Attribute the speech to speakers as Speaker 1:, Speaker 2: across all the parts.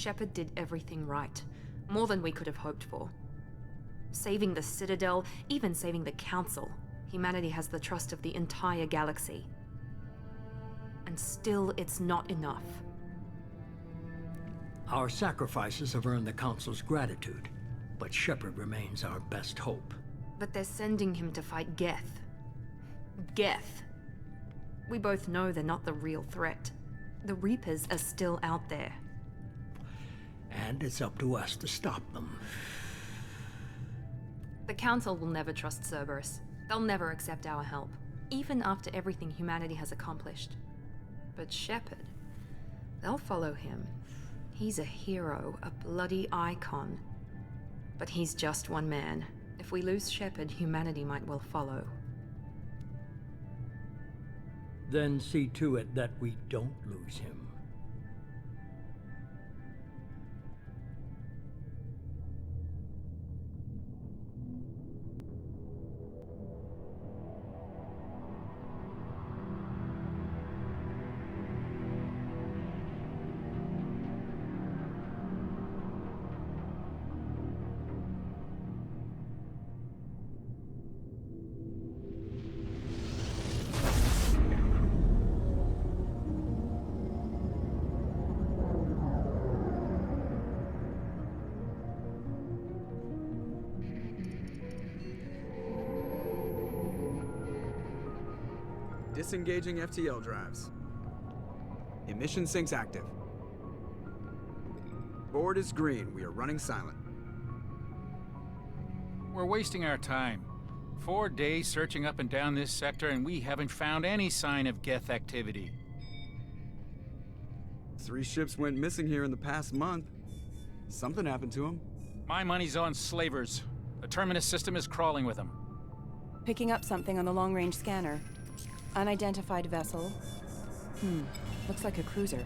Speaker 1: Shepard did everything right. More than we could have hoped for. Saving the Citadel, even saving the Council. Humanity has the trust of the entire galaxy. And still, it's not enough.
Speaker 2: Our sacrifices have earned the Council's gratitude, but Shepard remains our best hope.
Speaker 1: But they're sending him to fight Geth. Geth. We both know they're not the real threat. The Reapers are still out there.
Speaker 2: And it's up to us to stop them.
Speaker 1: The Council will never trust Cerberus. They'll never accept our help, even after everything humanity has accomplished. But Shepard, they'll follow him. He's a hero, a bloody icon. But he's just one man. If we lose Shepard, humanity might well follow.
Speaker 2: Then see to it that we don't lose him.
Speaker 3: Disengaging FTL drives. Emission sinks active. Board is green. We are running silent.
Speaker 4: We're wasting our time. 4 days searching up and down this sector, and we haven't found any sign of Geth activity.
Speaker 3: 3 ships went missing here in the past month. Something happened to them.
Speaker 4: My money's on slavers. The Terminus system is crawling with them.
Speaker 5: Picking up something on the long-range scanner. Unidentified vessel. Looks like a cruiser.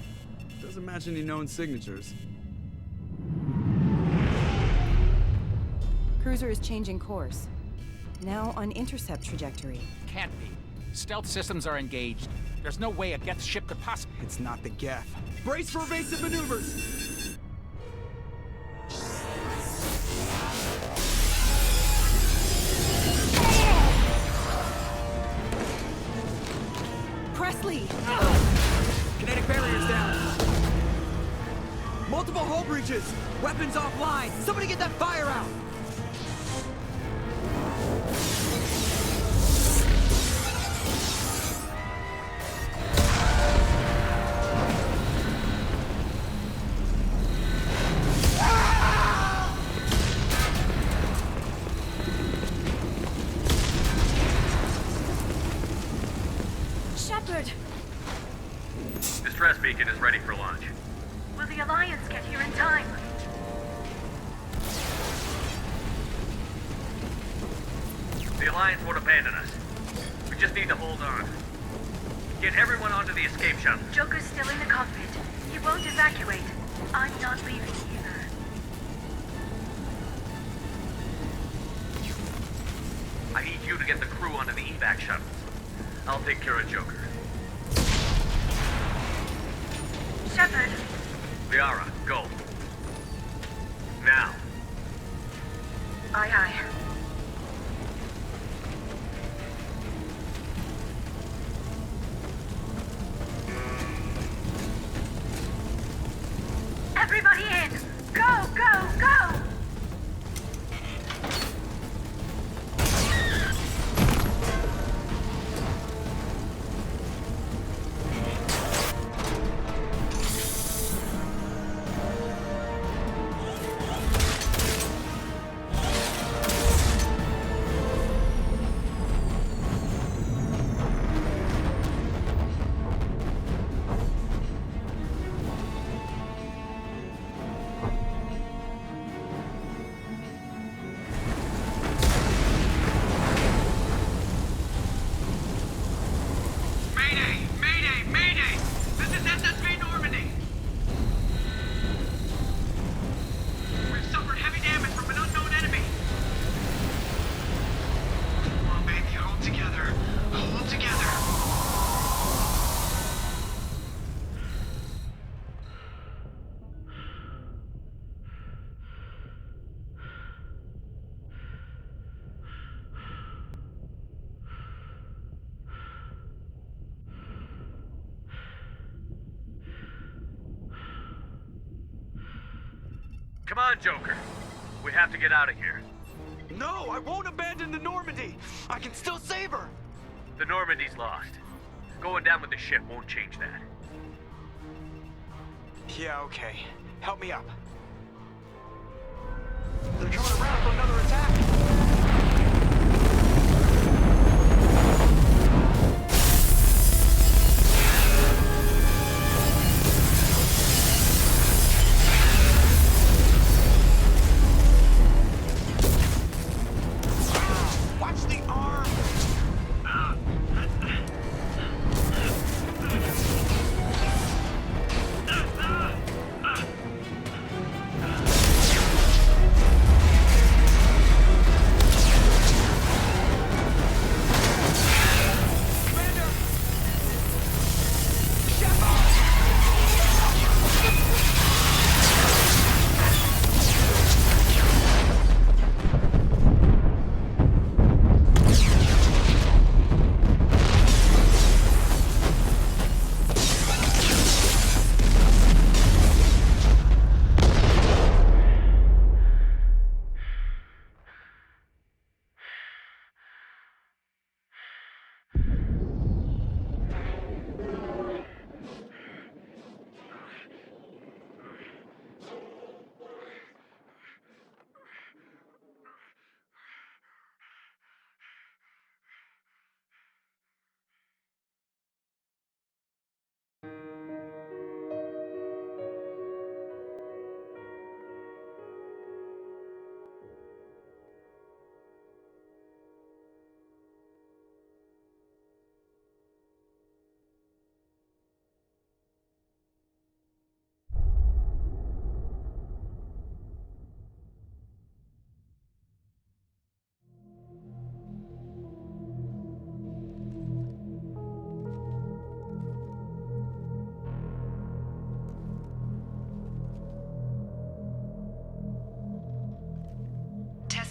Speaker 3: Doesn't match any known signatures.
Speaker 5: Cruiser is changing course. Now on intercept trajectory.
Speaker 4: Can't be. Stealth systems are engaged. There's no way a Geth ship could possibly...
Speaker 3: It's not the Geth. Brace for evasive maneuvers!
Speaker 5: Presley!
Speaker 3: Kinetic barriers down. Multiple hull breaches. Weapons offline. Somebody get that fire out.
Speaker 5: Shepard!
Speaker 6: Distress beacon is ready for launch.
Speaker 7: Will the Alliance get here in time?
Speaker 6: The Alliance won't abandon us. We just need to hold on. Get everyone onto the escape shuttle.
Speaker 7: Joker's still in the cockpit. He won't evacuate. I'm not leaving either.
Speaker 6: I need you to get the crew onto the evac shuttles. I'll take care of Joker.
Speaker 7: Shepard!
Speaker 6: Liara, go. Now.
Speaker 7: Aye, aye. Everybody in! Go, go, go!
Speaker 6: Normandy! We've suffered heavy damage from an unknown enemy. Come on, baby, hold together. Hold together. Come on, Joker. We have to get out of here.
Speaker 3: No, I won't abandon the Normandy! I can still save her!
Speaker 6: The Normandy's lost. Going down with the ship won't change that.
Speaker 3: Yeah, okay. Help me up. They're coming around for another attack! Watch the arm!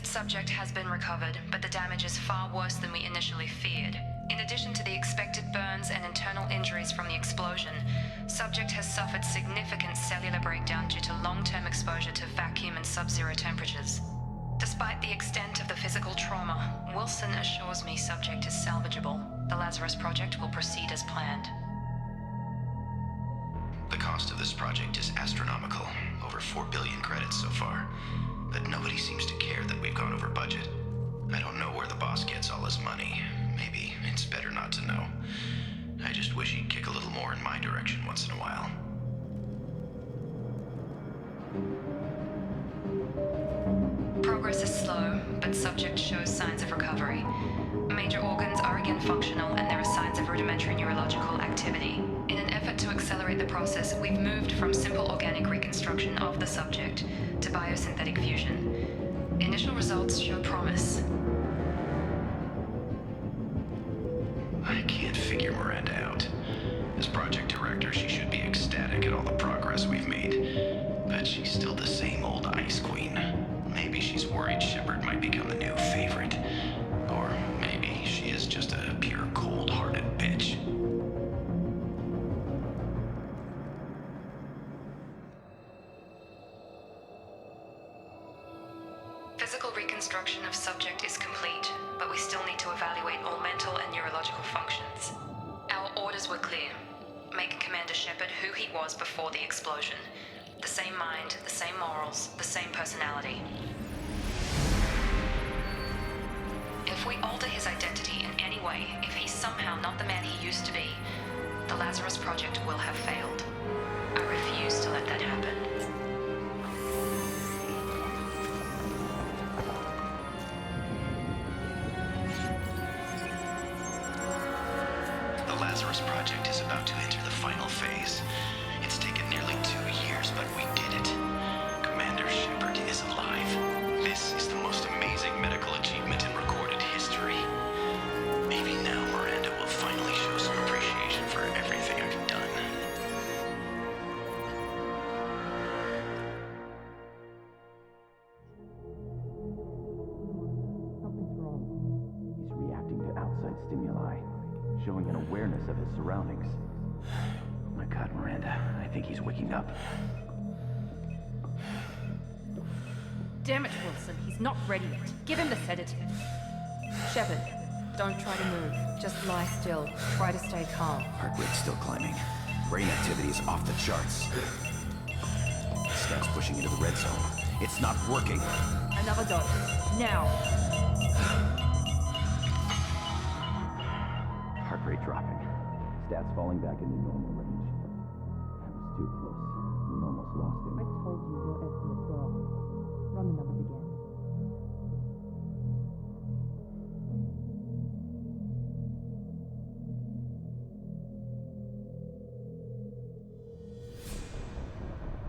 Speaker 1: Subject has been recovered, but the damage is far worse than we initially feared. In addition to the expected burns and internal injuries from the explosion, subject has suffered significant cellular breakdown due to long-term exposure to vacuum and sub-zero temperatures. Despite the extent of the physical trauma, Wilson assures me subject is salvageable. The Lazarus project will proceed as planned.
Speaker 8: The cost of this project is astronomical, over 4 billion credits so far. But nobody seems to care that we've gone over budget. I don't know where the boss gets all his money. Maybe it's better not to know. I just wish he'd kick a little more in my direction once in a while.
Speaker 1: Progress is slow, but subject shows signs of recovery. Major organs are again functional, and there are signs of rudimentary neurological activity. In an effort to accelerate the process, we've moved from simple organic reconstruction of the subject to biosynthetic fusion. Initial results show promise.
Speaker 8: I can't figure Miranda out. As project director, she should be ecstatic at all the progress we've made. But she's still the same old ice queen. Maybe she's worried Shepard might become the new favorite. Or maybe she is just a pure cold-hearted bitch.
Speaker 1: Physical reconstruction of subject is complete, but we still need to evaluate all mental and neurological functions. Our orders were clear. Make Commander Shepard who he was before the explosion. The same mind, the same morals, the same personality. If we alter his identity in any way, if he's somehow not the man he used to be, the Lazarus project will have failed. I refuse to let that happen.
Speaker 8: The Lazarus project is about to enter the final phase. It's taken nearly 2 years, but we did it. Commander Shepard is alive. This is the most amazing medical achievement in recorded history. Maybe now Miranda will finally show some appreciation for everything I've done.
Speaker 9: Something's wrong. He's reacting to outside stimuli, showing an awareness of his surroundings. Oh my God, Miranda, I think he's waking up.
Speaker 1: Damn it, Wilson, he's not ready yet. Give him the sedative. Shepard, don't try to move. Just lie still. Try to stay calm.
Speaker 9: Heart rate's still climbing. Brain activity is off the charts. Scout's pushing into the red zone. It's not working.
Speaker 1: Another dose. Now.
Speaker 9: Heart rate dropping. Stats falling back into normal range. That was too close. We almost lost him.
Speaker 1: I told you your estimates were off. Run the numbers again.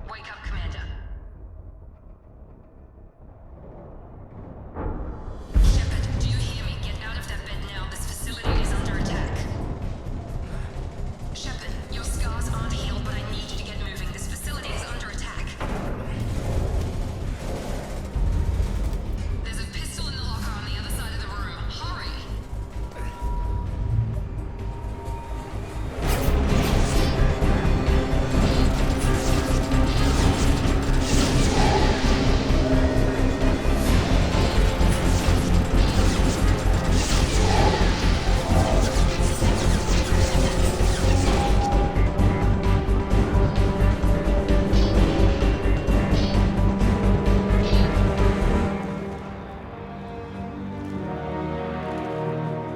Speaker 7: Wake up, Commander. Shepard, do you hear me? Get out of that bed now. This facility is under attack. Shepard, your scars aren't healed, but I need you to get moving. This facility is under attack. There's a pistol in the locker on the other side of the room. Hurry!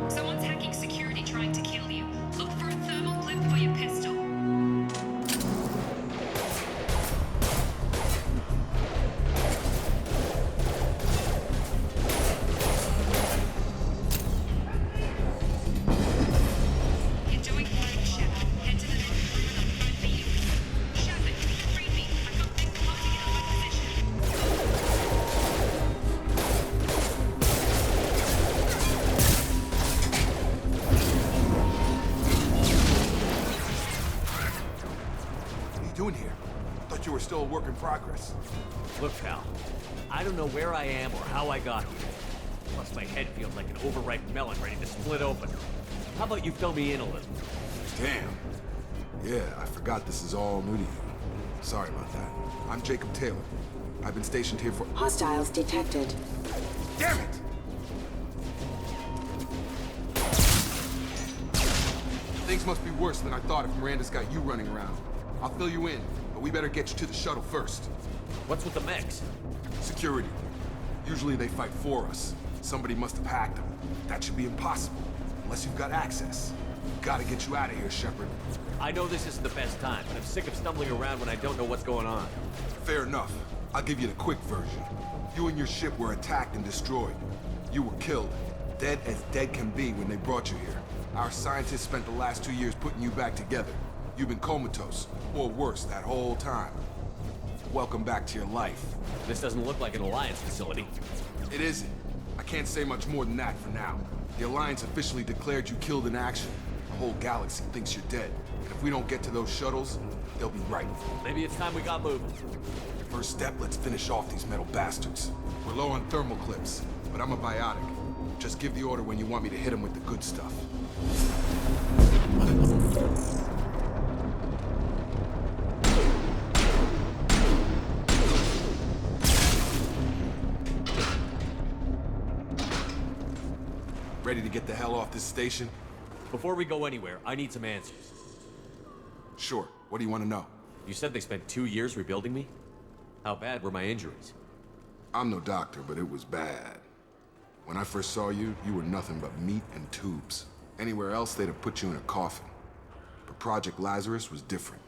Speaker 7: Someone's hacking security trying to kill you. Look for a thermal clip for your pistol. You're doing fine, Shepard. Head to the north room and I'll find for you. Shepard, read me. I got things closing in on my position.
Speaker 10: What are you doing here? Thought you were still a work in progress.
Speaker 11: Look, pal, I don't know where I am or how I got here. Plus, my head feels like an overripe melon ready to split open. How about you fill me in a little?
Speaker 10: Damn. Yeah, I forgot this is all new to you. Sorry about that. I'm Jacob Taylor. I've been stationed here for...
Speaker 12: Hostiles detected.
Speaker 10: Damn it! Things must be worse than I thought if Miranda's got you running around. I'll fill you in, but we better get you to the shuttle first.
Speaker 11: What's with the mechs?
Speaker 10: Security. Usually they fight for us. Somebody must have hacked them. That should be impossible, unless you've got access. Gotta get you out of here, Shepard.
Speaker 11: I know this isn't the best time, but I'm sick of stumbling around when I don't know what's going on.
Speaker 10: Fair enough. I'll give you the quick version. You and your ship were attacked and destroyed. You were killed. Dead as dead can be when they brought you here. Our scientists spent the last 2 years putting you back together. You've been comatose, or worse, that whole time. Welcome back to your life.
Speaker 11: This doesn't look like an Alliance facility.
Speaker 10: It isn't. I can't say much more than that for now. The Alliance officially declared you killed in action. The whole galaxy thinks you're dead. And if we don't get to those shuttles, they'll be right.
Speaker 11: Maybe it's time we got moving.
Speaker 10: First step, let's finish off these metal bastards. We're low on thermal clips, but I'm a biotic. Just give the order when you want me to hit them with the good stuff. Ready to get the hell off this station?
Speaker 11: Before we go anywhere, I need some answers.
Speaker 10: Sure. What do you want to know?
Speaker 11: You said they spent 2 years rebuilding me? How bad were my injuries?
Speaker 10: I'm no doctor, but it was bad. When I first saw you, you were nothing but meat and tubes. Anywhere else, they'd have put you in a coffin. But Project Lazarus was different.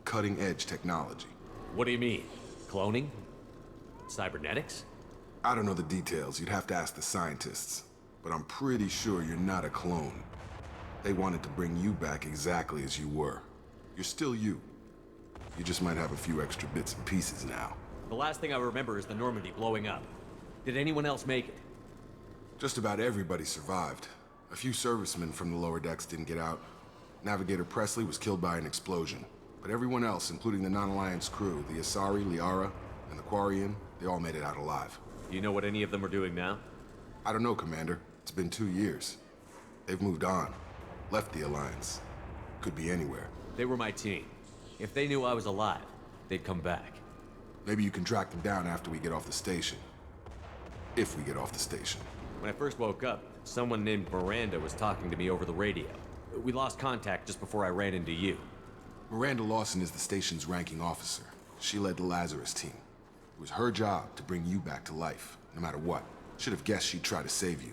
Speaker 10: Cutting-edge technology.
Speaker 11: What do you mean? Cloning? Cybernetics?
Speaker 10: I don't know the details. You'd have to ask the scientists. But I'm pretty sure you're not a clone. They wanted to bring you back exactly as you were. You're still you. You just might have a few extra bits and pieces now.
Speaker 11: The last thing I remember is the Normandy blowing up. Did anyone else make it?
Speaker 10: Just about everybody survived. A few servicemen from the lower decks didn't get out. Navigator Presley was killed by an explosion. But everyone else, including the non-Alliance crew, the Asari, Liara, and the Quarian, they all made it out alive.
Speaker 11: Do you know what any of them are doing now?
Speaker 10: I don't know, Commander. It's been 2 years. They've moved on. Left the Alliance. Could be anywhere.
Speaker 11: They were my team. If they knew I was alive, they'd come back.
Speaker 10: Maybe you can track them down after we get off the station. If we get off the station.
Speaker 11: When I first woke up, someone named Miranda was talking to me over the radio. We lost contact just before I ran into you.
Speaker 10: Miranda Lawson is the station's ranking officer. She led the Lazarus team. It was her job to bring you back to life, no matter what. Should have guessed she'd try to save you.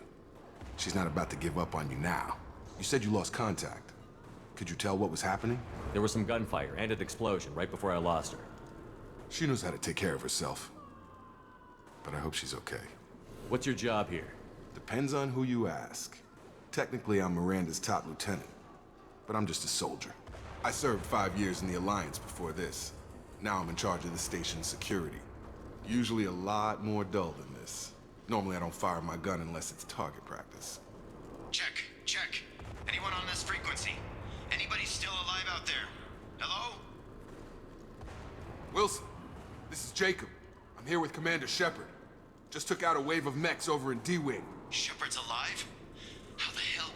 Speaker 10: She's not about to give up on you now. You said you lost contact. Could you tell what was happening?
Speaker 11: There was some gunfire and an explosion right before I lost her.
Speaker 10: She knows how to take care of herself. But I hope she's okay.
Speaker 11: What's your job here?
Speaker 10: Depends on who you ask. Technically, I'm Miranda's top lieutenant, but I'm just a soldier. I served 5 years in the Alliance before this. Now I'm in charge of the station's security. Usually a lot more dull than this. Normally I don't fire my gun unless it's target practice.
Speaker 8: Check, check. Anyone on this frequency? Anybody still alive out there? Hello?
Speaker 10: Wilson, this is Jacob. I'm here with Commander Shepard. Just took out a wave of mechs over in D-Wing.
Speaker 8: Shepard's alive? How the hell?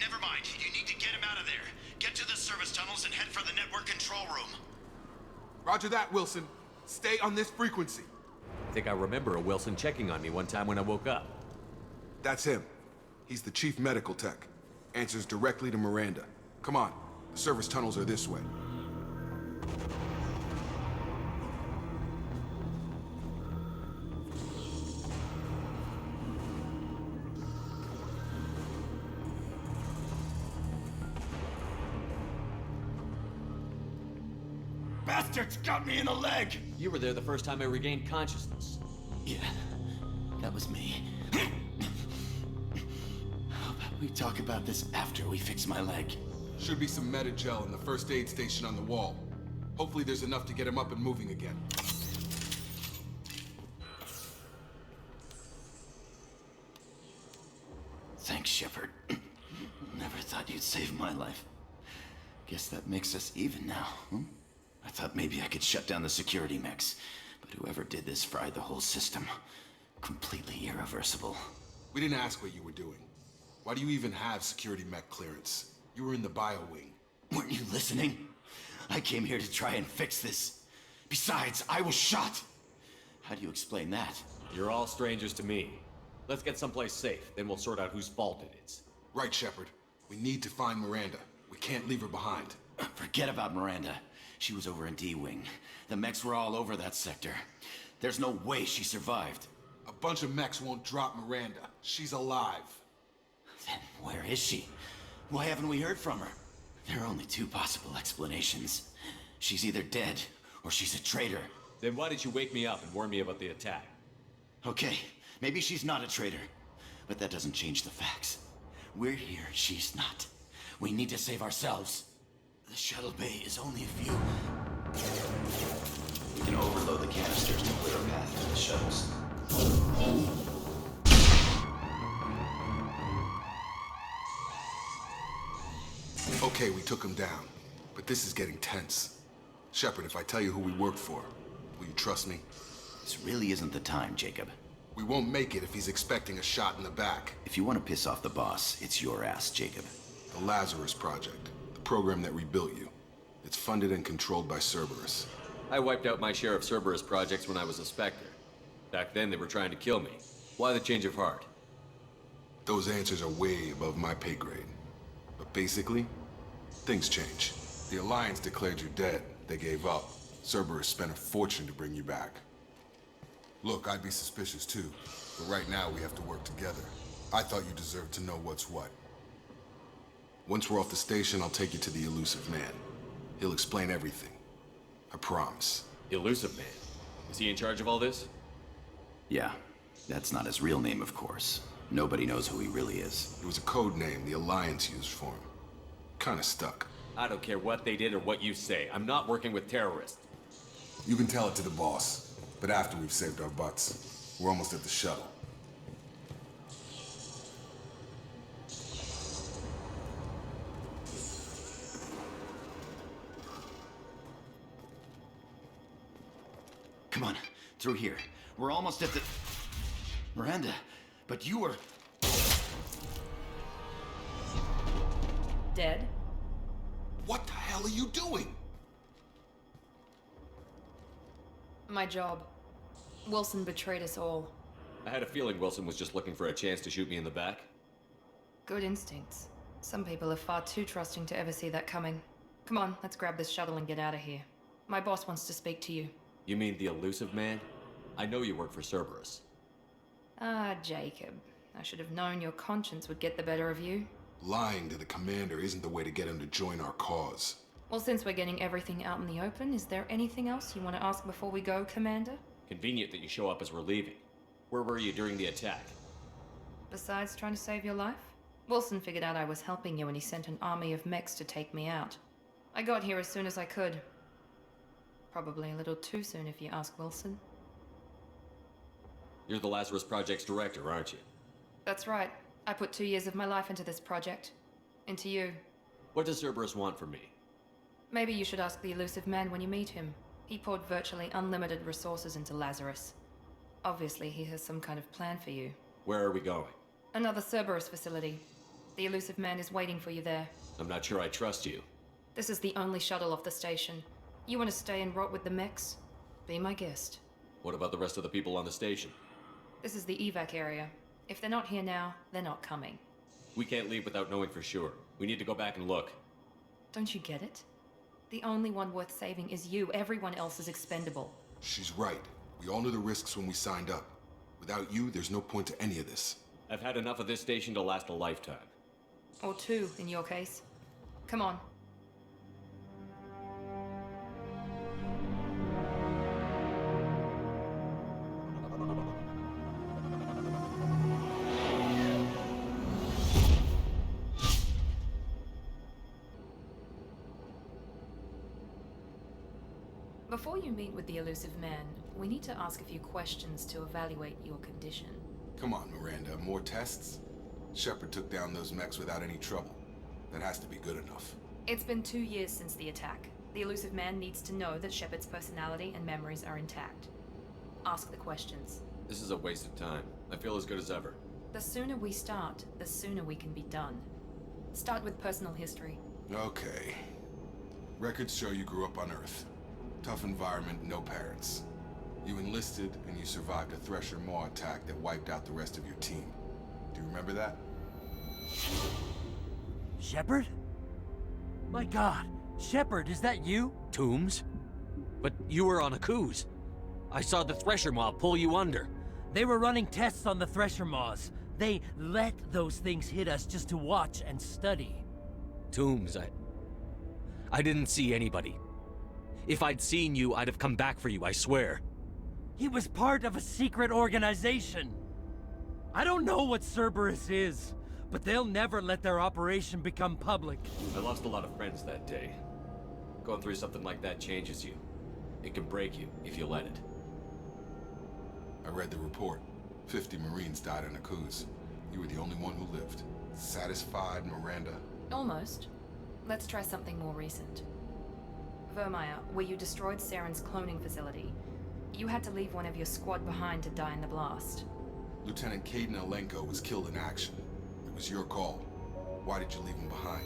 Speaker 8: Never mind. You need to get him out of there. Get to the service tunnels and head for the network control room.
Speaker 10: Roger that, Wilson. Stay on this frequency.
Speaker 11: I think I remember a Wilson checking on me one time when I woke up.
Speaker 10: That's him. He's the chief medical tech. Answers directly to Miranda. Come on. The service tunnels are this way.
Speaker 9: Bastards got me in the leg!
Speaker 11: You were there the first time I regained consciousness.
Speaker 9: Yeah, that was me. How about we talk about this after we fix my leg?
Speaker 10: Should be some medi-gel in the first aid station on the wall. Hopefully there's enough to get him up and moving again.
Speaker 9: Thanks, Shepard. Never thought you'd save my life. Guess that makes us even now, huh? I thought maybe I could shut down the security mechs, but whoever did this fried the whole system. Completely irreversible.
Speaker 10: We didn't ask what you were doing. Why do you even have security mech clearance? You were in the bio wing.
Speaker 9: Weren't you listening? I came here to try and fix this. Besides, I was shot. How do you explain that?
Speaker 11: You're all strangers to me. Let's get someplace safe, then we'll sort out whose fault it is.
Speaker 10: Right, Shepard. We need to find Miranda. We can't leave her behind.
Speaker 9: Forget about Miranda. She was over in D-Wing. The mechs were all over that sector. There's no way she survived.
Speaker 10: A bunch of mechs won't drop Miranda. She's alive.
Speaker 9: Then where is she? Why haven't we heard from her? There are only two possible explanations. She's either dead, or she's a traitor.
Speaker 11: Then why did you wake me up and warn me about the attack?
Speaker 9: Okay, maybe she's not a traitor. But that doesn't change the facts. We're here, she's not. We need to save ourselves. The shuttle bay is only a few... We can overload the canisters to clear a path for the shuttles.
Speaker 10: Okay, we took him down. But this is getting tense. Shepard, if I tell you who we work for, will you trust me?
Speaker 9: This really isn't the time, Jacob.
Speaker 10: We won't make it if he's expecting a shot in the back.
Speaker 9: If you want to piss off the boss, it's your ass, Jacob.
Speaker 10: The Lazarus Project. The program that rebuilt you. It's funded and controlled by Cerberus.
Speaker 11: I wiped out my share of Cerberus projects when I was a Spectre. Back then, they were trying to kill me. Why the change of heart?
Speaker 10: Those answers are way above my pay grade. But basically, things change. The Alliance declared you dead. They gave up. Cerberus spent a fortune to bring you back. Look, I'd be suspicious too, but right now we have to work together. I thought you deserved to know what's what. Once we're off the station, I'll take you to the Illusive Man. He'll explain everything. I promise.
Speaker 11: Illusive Man? Is he in charge of all this?
Speaker 9: Yeah, that's not his real name, of course. Nobody knows who he really is.
Speaker 10: It was a code name the Alliance used for him. Kinda stuck.
Speaker 11: I don't care what they did or what you say. I'm not working with terrorists.
Speaker 10: You can tell it to the boss, but after we've saved our butts. We're almost at the shuttle.
Speaker 9: Come on, through here. We're almost at the... Miranda, but you were...
Speaker 1: Dead?
Speaker 10: What the hell are you doing?
Speaker 1: My job. Wilson betrayed us all.
Speaker 11: I had a feeling Wilson was just looking for a chance to shoot me in the back.
Speaker 1: Good instincts. Some people are far too trusting to ever see that coming. Come on, let's grab this shuttle and get out of here. My boss wants to speak to you.
Speaker 11: You mean the Illusive Man? I know you work for Cerberus.
Speaker 1: Ah, Jacob. I should have known your conscience would get the better of you.
Speaker 10: Lying to the commander isn't the way to get him to join our cause.
Speaker 1: Well, since we're getting everything out in the open, is there anything else you want to ask before we go, Commander?
Speaker 11: Convenient that you show up as we're leaving. Where were you during the attack?
Speaker 1: Besides trying to save your life? Wilson figured out I was helping you and he sent an army of mechs to take me out. I got here as soon as I could. Probably a little too soon if you ask Wilson.
Speaker 11: You're the Lazarus Project's director, aren't you?
Speaker 1: That's right. I put 2 years of my life into this project. Into you.
Speaker 11: What does Cerberus want from me?
Speaker 1: Maybe you should ask the Illusive Man when you meet him. He poured virtually unlimited resources into Lazarus. Obviously, he has some kind of plan for you.
Speaker 11: Where are we going?
Speaker 1: Another Cerberus facility. The Illusive Man is waiting for you there.
Speaker 11: I'm not sure I trust you.
Speaker 1: This is the only shuttle off the station. You want to stay and rot with the mechs? Be my guest.
Speaker 11: What about the rest of the people on the station?
Speaker 1: This is the evac area. If they're not here now, they're not coming.
Speaker 11: We can't leave without knowing for sure. We need to go back and look.
Speaker 1: Don't you get it? The only one worth saving is you. Everyone else is expendable.
Speaker 10: She's right. We all knew the risks when we signed up. Without you, there's no point to any of this.
Speaker 11: I've had enough of this station to last a lifetime.
Speaker 1: Or 2, in your case. Come on. Before you meet with the Illusive Man, we need to ask a few questions to evaluate your condition.
Speaker 10: Come on, Miranda, more tests? Shepard took down those mechs without any trouble. That has to be good enough.
Speaker 1: It's been 2 years since the attack. The Illusive Man needs to know that Shepard's personality and memories are intact. Ask the questions.
Speaker 11: This is a waste of time. I feel as good as ever.
Speaker 1: The sooner we start, the sooner we can be done. Start with personal history.
Speaker 10: Okay. Records show you grew up on Earth. Tough environment, no parents. You enlisted and you survived a Thresher Maw attack that wiped out the rest of your team. Do you remember that?
Speaker 12: Shepard? My God, Shepard, is that you?
Speaker 13: Toombs? But you were on a cruise. I saw the Thresher Maw pull you under.
Speaker 12: They were running tests on the Thresher Maws. They let those things hit us just to watch and study.
Speaker 13: Toombs, I didn't see anybody. If I'd seen you, I'd have come back for you, I swear.
Speaker 12: He was part of a secret organization. I don't know what Cerberus is, but they'll never let their operation become public.
Speaker 11: I lost a lot of friends that day. Going through something like that changes you. It can break you if you let it.
Speaker 10: I read the report. 50 Marines died in a cruise. You were the only one who lived. Satisfied, Miranda?
Speaker 1: Almost. Let's try something more recent. Vermeer, where you destroyed Saren's cloning facility, you had to leave one of your squad behind to die in the blast.
Speaker 10: Lieutenant Caden Alenko was killed in action. It was your call. Why did you leave him behind?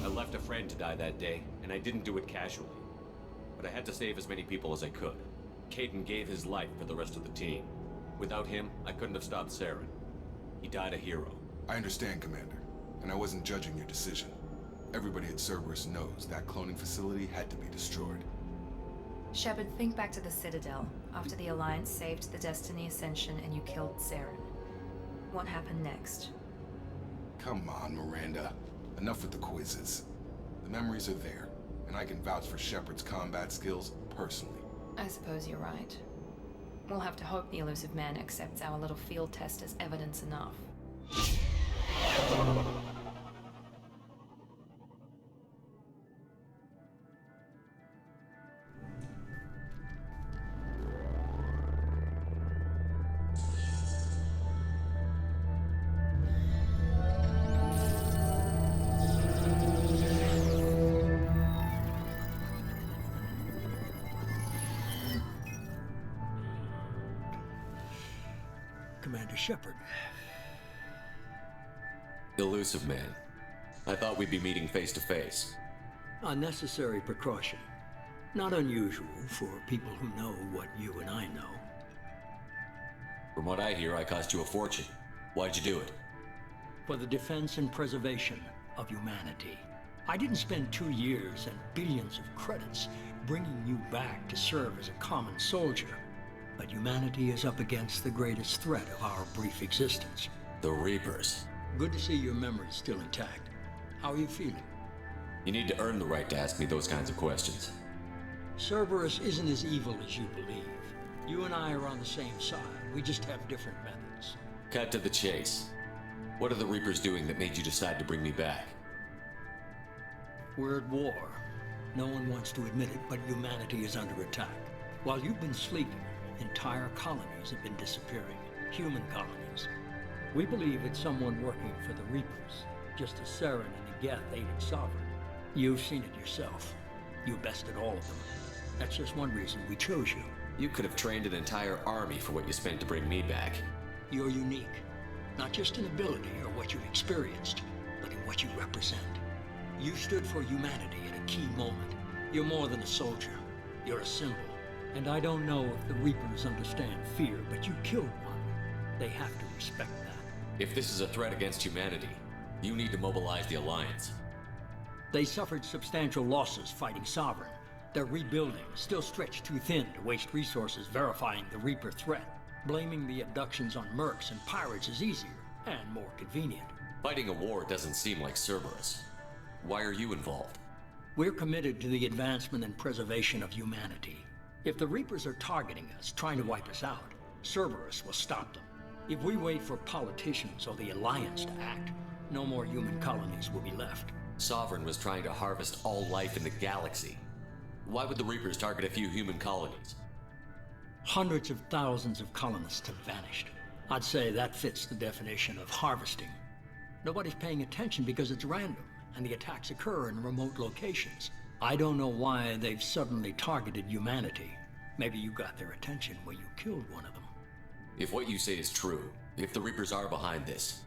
Speaker 11: I left a friend to die that day, and I didn't do it casually. But I had to save as many people as I could. Caden gave his life for the rest of the team. Without him, I couldn't have stopped Saren. He died a hero.
Speaker 10: I understand, Commander, and I wasn't judging your decision. Everybody at Cerberus knows that cloning facility had to be destroyed.
Speaker 1: Shepard, think back to the Citadel, after the Alliance saved the Destiny Ascension and you killed Saren. What happened next?
Speaker 10: Come on, Miranda. Enough with the quizzes. The memories are there, and I can vouch for Shepard's combat skills personally.
Speaker 1: I suppose you're right. We'll have to hope the Illusive Man accepts our little field test as evidence enough.
Speaker 2: Commander Shepard.
Speaker 11: Illusive Man. I thought we'd be meeting face to face.
Speaker 2: A necessary precaution. Not unusual for people who know what you and I know.
Speaker 11: From what I hear, I cost you a fortune. Why'd you do it?
Speaker 2: For the defense and preservation of humanity. I didn't spend 2 years and billions of credits bringing you back to serve as a common soldier. But humanity is up against the greatest threat of our brief existence.
Speaker 11: The Reapers.
Speaker 2: Good to see your memory's still intact. How are you feeling?
Speaker 11: You need to earn the right to ask me those kinds of questions.
Speaker 2: Cerberus isn't as evil as you believe. You and I are on the same side. We just have different methods.
Speaker 11: Cut to the chase. What are the Reapers doing that made you decide to bring me back?
Speaker 2: We're at war. No one wants to admit it, but humanity is under attack. While you've been sleeping, entire colonies have been disappearing. Human colonies. We believe it's someone working for the Reapers, just as Saren and the Geth aided Sovereign. You've seen it yourself. You bested all of them. That's just one reason we chose you.
Speaker 11: You could have trained an entire army for what you spent to bring me back.
Speaker 2: You're unique. Not just in ability or what you've experienced, but in what you represent. You stood for humanity at a key moment. You're more than a soldier. You're a symbol. And I don't know if the Reapers understand fear, but you killed one. They have to respect that.
Speaker 11: If this is a threat against humanity, you need to mobilize the Alliance.
Speaker 2: They suffered substantial losses fighting Sovereign. They're rebuilding, still stretched too thin to waste resources verifying the Reaper threat. Blaming the abductions on mercs and pirates is easier and more convenient.
Speaker 11: Fighting a war doesn't seem like Cerberus. Why are you involved?
Speaker 2: We're committed to the advancement and preservation of humanity. If the Reapers are targeting us, trying to wipe us out, Cerberus will stop them. If we wait for politicians or the Alliance to act, no more human colonies will be left.
Speaker 11: Sovereign was trying to harvest all life in the galaxy. Why would the Reapers target a few human colonies?
Speaker 2: Hundreds of thousands of colonists have vanished. I'd say that fits the definition of harvesting. Nobody's paying attention because it's random, and the attacks occur in remote locations. I don't know why they've suddenly targeted humanity. Maybe you got their attention when you killed one of them.
Speaker 11: If what you say is true, if the Reapers are behind this,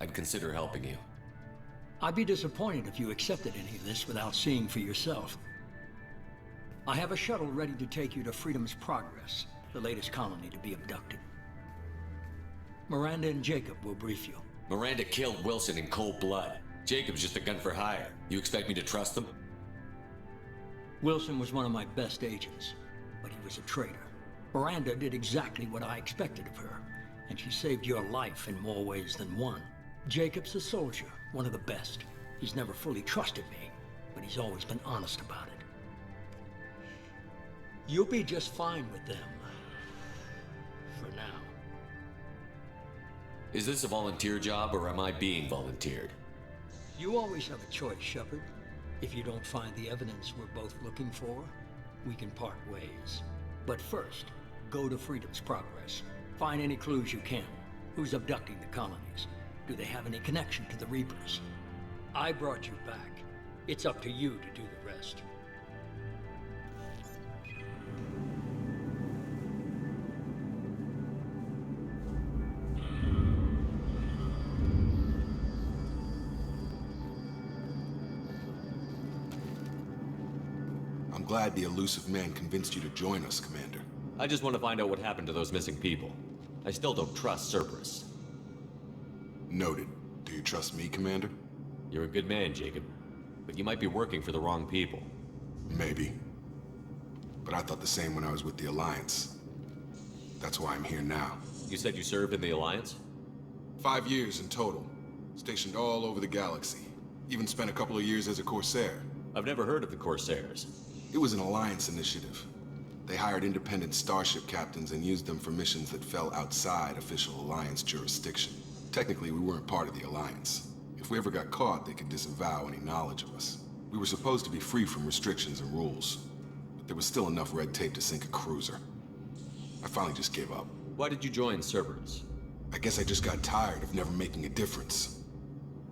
Speaker 11: I'd consider helping you.
Speaker 2: I'd be disappointed if you accepted any of this without seeing for yourself. I have a shuttle ready to take you to Freedom's Progress, the latest colony to be abducted. Miranda and Jacob will brief you.
Speaker 11: Miranda killed Wilson in cold blood. Jacob's just a gun for hire. You expect me to trust them?
Speaker 2: Wilson was one of my best agents, but he was a traitor. Miranda did exactly what I expected of her, and she saved your life in more ways than one. Jacob's a soldier, one of the best. He's never fully trusted me, but he's always been honest about it. You'll be just fine with them. For now.
Speaker 11: Is this a volunteer job, or am I being volunteered?
Speaker 2: You always have a choice, Shepard. If you don't find the evidence we're both looking for, we can part ways. But first, go to Freedom's Progress. Find any clues you can. Who's abducting the colonies? Do they have any connection to the Reapers? I brought you back. It's up to you to do the rest.
Speaker 10: I'm glad the Illusive Man convinced you to join us, Commander.
Speaker 11: I just want to find out what happened to those missing people. I still don't trust Cerberus.
Speaker 10: Noted. Do you trust me, Commander?
Speaker 11: You're a good man, Jacob. But you might be working for the wrong people.
Speaker 10: Maybe. But I thought the same when I was with the Alliance. That's why I'm here now.
Speaker 11: You said you served in the Alliance?
Speaker 10: 5 years in total. Stationed all over the galaxy. Even spent a couple of years as a Corsair.
Speaker 11: I've never heard of the Corsairs.
Speaker 10: It was an Alliance initiative. They hired independent starship captains and used them for missions that fell outside official Alliance jurisdiction. Technically, we weren't part of the Alliance. If we ever got caught, they could disavow any knowledge of us. We were supposed to be free from restrictions and rules, but there was still enough red tape to sink a cruiser. I finally just gave up.
Speaker 11: Why did you join Cerberus?
Speaker 10: I guess I just got tired of never making a difference.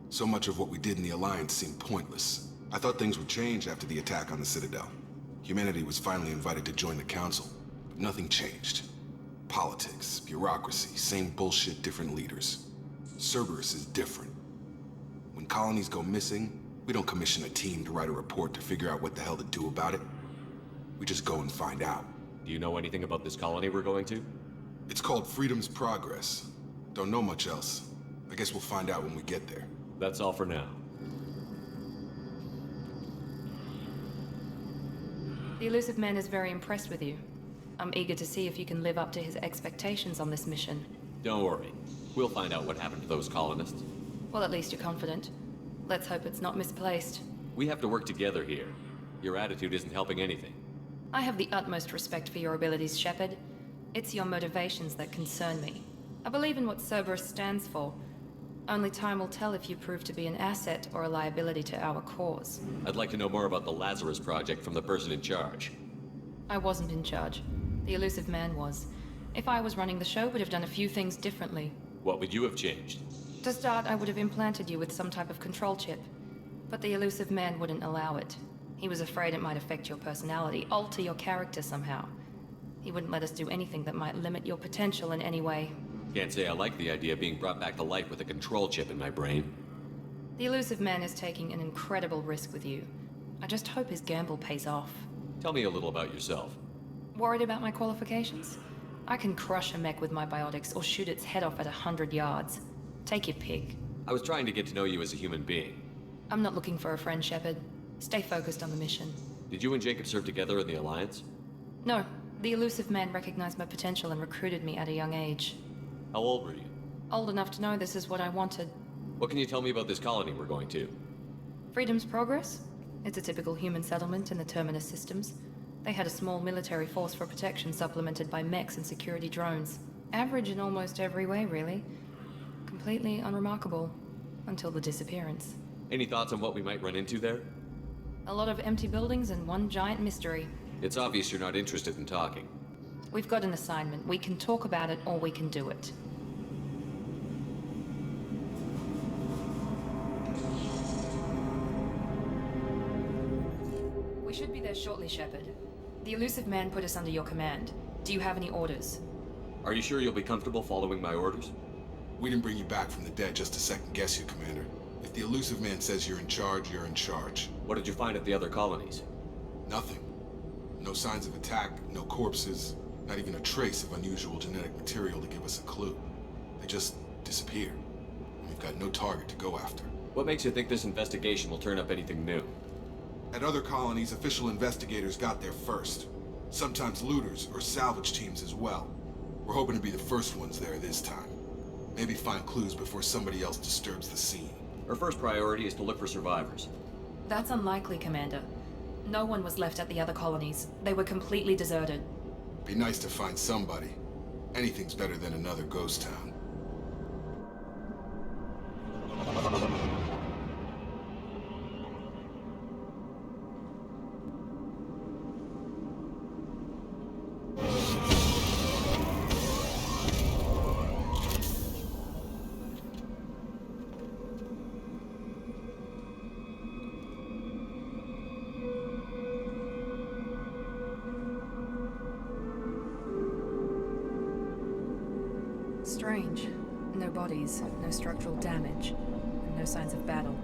Speaker 10: So much of what we did in the Alliance seemed pointless. I thought things would change after the attack on the Citadel. Humanity was finally invited to join the Council, but nothing changed. Politics, bureaucracy, same bullshit, different leaders. Cerberus is different. When colonies go missing, we don't commission a team to write a report to figure out what the hell to do about it. We just go and find out.
Speaker 11: Do you know anything about this colony we're going to?
Speaker 10: It's called Freedom's Progress. Don't know much else. I guess we'll find out when we get there.
Speaker 11: That's all for now.
Speaker 1: The Illusive Man is very impressed with you. I'm eager to see if you can live up to his expectations on this mission.
Speaker 11: Don't worry. We'll find out what happened to those colonists.
Speaker 1: Well, at least you're confident. Let's hope it's not misplaced.
Speaker 11: We have to work together here. Your attitude isn't helping anything.
Speaker 1: I have the utmost respect for your abilities, Shepard. It's your motivations that concern me. I believe in what Cerberus stands for. Only time will tell if you prove to be an asset or a liability to our cause.
Speaker 11: I'd like to know more about the Lazarus project from the person in charge.
Speaker 1: I wasn't in charge. The Illusive Man was. If I was running the show, would have done a few things differently.
Speaker 11: What would you have changed?
Speaker 1: To start, I would have implanted you with some type of control chip. But the Illusive Man wouldn't allow it. He was afraid it might affect your personality, alter your character somehow. He wouldn't let us do anything that might limit your potential in any way.
Speaker 11: Can't say I like the idea of being brought back to life with a control chip in my brain.
Speaker 1: The Illusive Man is taking an incredible risk with you. I just hope his gamble pays off.
Speaker 11: Tell me a little about yourself.
Speaker 1: Worried about my qualifications? I can crush a mech with my biotics or shoot its head off at 100 yards. Take your pick.
Speaker 11: I was trying to get to know you as a human being.
Speaker 1: I'm not looking for a friend, Shepard. Stay focused on the mission.
Speaker 11: Did you and Jacob serve together in the Alliance?
Speaker 1: No. The Illusive Man recognized my potential and recruited me at a young age.
Speaker 11: How old were you?
Speaker 1: Old enough to know this is what I wanted.
Speaker 11: What can you tell me about this colony we're going to?
Speaker 1: Freedom's Progress? It's a typical human settlement in the Terminus systems. They had a small military force for protection supplemented by mechs and security drones. Average in almost every way, really. Completely unremarkable. Until the disappearance.
Speaker 11: Any thoughts on what we might run into there?
Speaker 1: A lot of empty buildings and one giant mystery.
Speaker 11: It's obvious you're not interested in talking.
Speaker 1: We've got an assignment. We can talk about it or we can do it. We should be there shortly, Shepard. The Illusive Man put us under your command. Do you have any orders?
Speaker 11: Are you sure you'll be comfortable following my orders?
Speaker 10: We didn't bring you back from the dead just to second guess you, Commander. If the Illusive Man says you're in charge, you're in charge.
Speaker 11: What did you find at the other colonies?
Speaker 10: Nothing. No signs of attack, no corpses, not even a trace of unusual genetic material to give us a clue. They just disappeared. We've got no target to go after.
Speaker 11: What makes you think this investigation will turn up anything new?
Speaker 10: At other colonies, official investigators got there first. Sometimes looters or salvage teams as well. We're hoping to be the first ones there this time. Maybe find clues before somebody else disturbs the scene.
Speaker 11: Our first priority is to look for survivors.
Speaker 1: That's unlikely, Commander. No one was left at the other colonies. They were completely deserted.
Speaker 10: Be nice to find somebody. Anything's better than another ghost town.
Speaker 1: Strange. No bodies, no structural damage, and no signs of battle.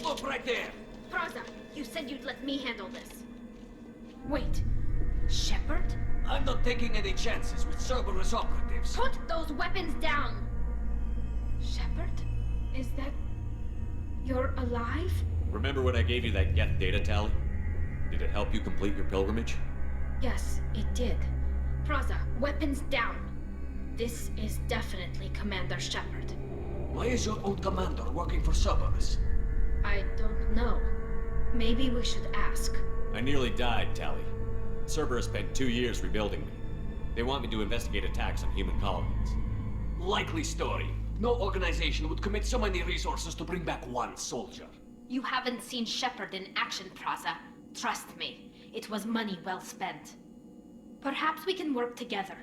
Speaker 12: Look right there!
Speaker 14: Praza, you said you'd let me handle this. Wait, Shepard?
Speaker 12: I'm not taking any chances with Cerberus operatives.
Speaker 14: Put those weapons down! Shepard? Is that... you're alive?
Speaker 11: Remember when I gave you that Geth data tally? Did it help you complete your pilgrimage?
Speaker 14: Yes, it did. Praza, weapons down. This is definitely Commander Shepard.
Speaker 12: Why is your old commander working for Cerberus?
Speaker 14: I don't know. Maybe we should ask.
Speaker 11: I nearly died, Tally. Cerberus spent 2 years rebuilding me. They want me to investigate attacks on human colonies.
Speaker 12: Likely story. No organization would commit so many resources to bring back one soldier.
Speaker 14: You haven't seen Shepard in action, Praza. Trust me, it was money well spent. Perhaps we can work together.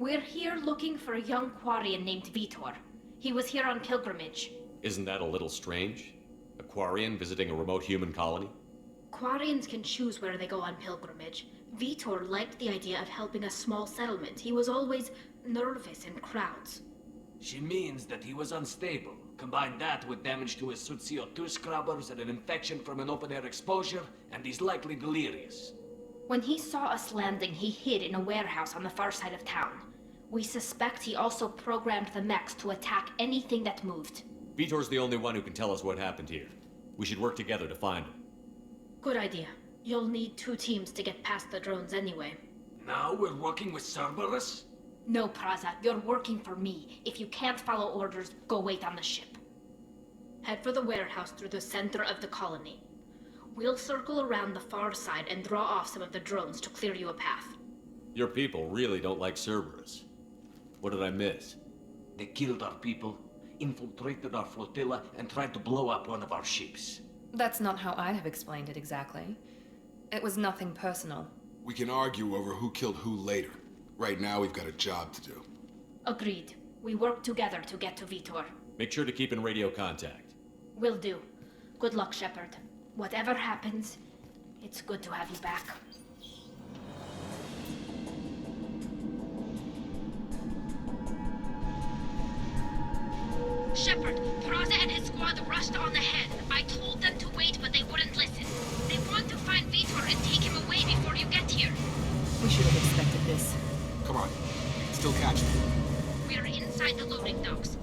Speaker 14: We're here looking for a young Quarian named Vitor. He was here on pilgrimage.
Speaker 11: Isn't that a little strange? A Quarian visiting a remote human colony?
Speaker 14: Quarians can choose where they go on pilgrimage. Vitor liked the idea of helping a small settlement. He was always nervous in crowds.
Speaker 15: She means that he was unstable. Combine that with damage to his suit CO2 scrubbers and an infection from an open-air exposure, and he's likely delirious.
Speaker 14: When he saw us landing, he hid in a warehouse on the far side of town. We suspect he also programmed the mechs to attack anything that moved.
Speaker 11: Vitor's the only one who can tell us what happened here. We should work together to find him.
Speaker 14: Good idea. You'll need 2 teams to get past the drones anyway.
Speaker 15: Now we're working with Cerberus?
Speaker 14: No, Praza, you're working for me. If you can't follow orders, go wait on the ship. Head for the warehouse through the center of the colony. We'll circle around the far side and draw off some of the drones to clear you a path.
Speaker 11: Your people really don't like Cerberus. What did I miss?
Speaker 15: They killed our people, infiltrated our flotilla, and tried to blow up one of our ships.
Speaker 1: That's not how I'd have explained it exactly. It was nothing personal.
Speaker 10: We can argue over who killed who later. Right now, we've got a job to do.
Speaker 14: Agreed. We work together to get to Vitor.
Speaker 11: Make sure to keep in radio contact.
Speaker 14: Will do. Good luck, Shepard. Whatever happens, it's good to have you back.
Speaker 7: Shepard, Praza and his squad rushed on ahead. I told them to wait, but they wouldn't listen. They want to find Vitor and take him away before you get here.
Speaker 1: We should have expected this.
Speaker 10: Come on. You can still catch me.
Speaker 7: We're inside the loading docks.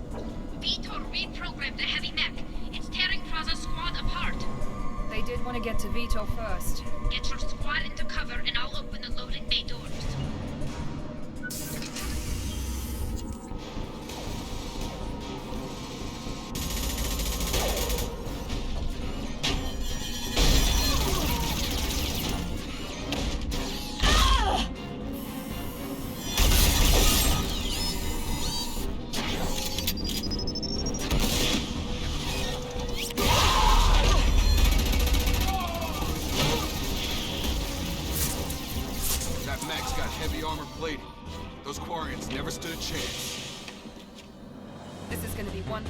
Speaker 7: Vitor reprogrammed the heavy mech. It's tearing Praza's squad apart.
Speaker 1: They did want to get to Vitor first.
Speaker 7: Get your squad into cover and I'll open the loading bay doors.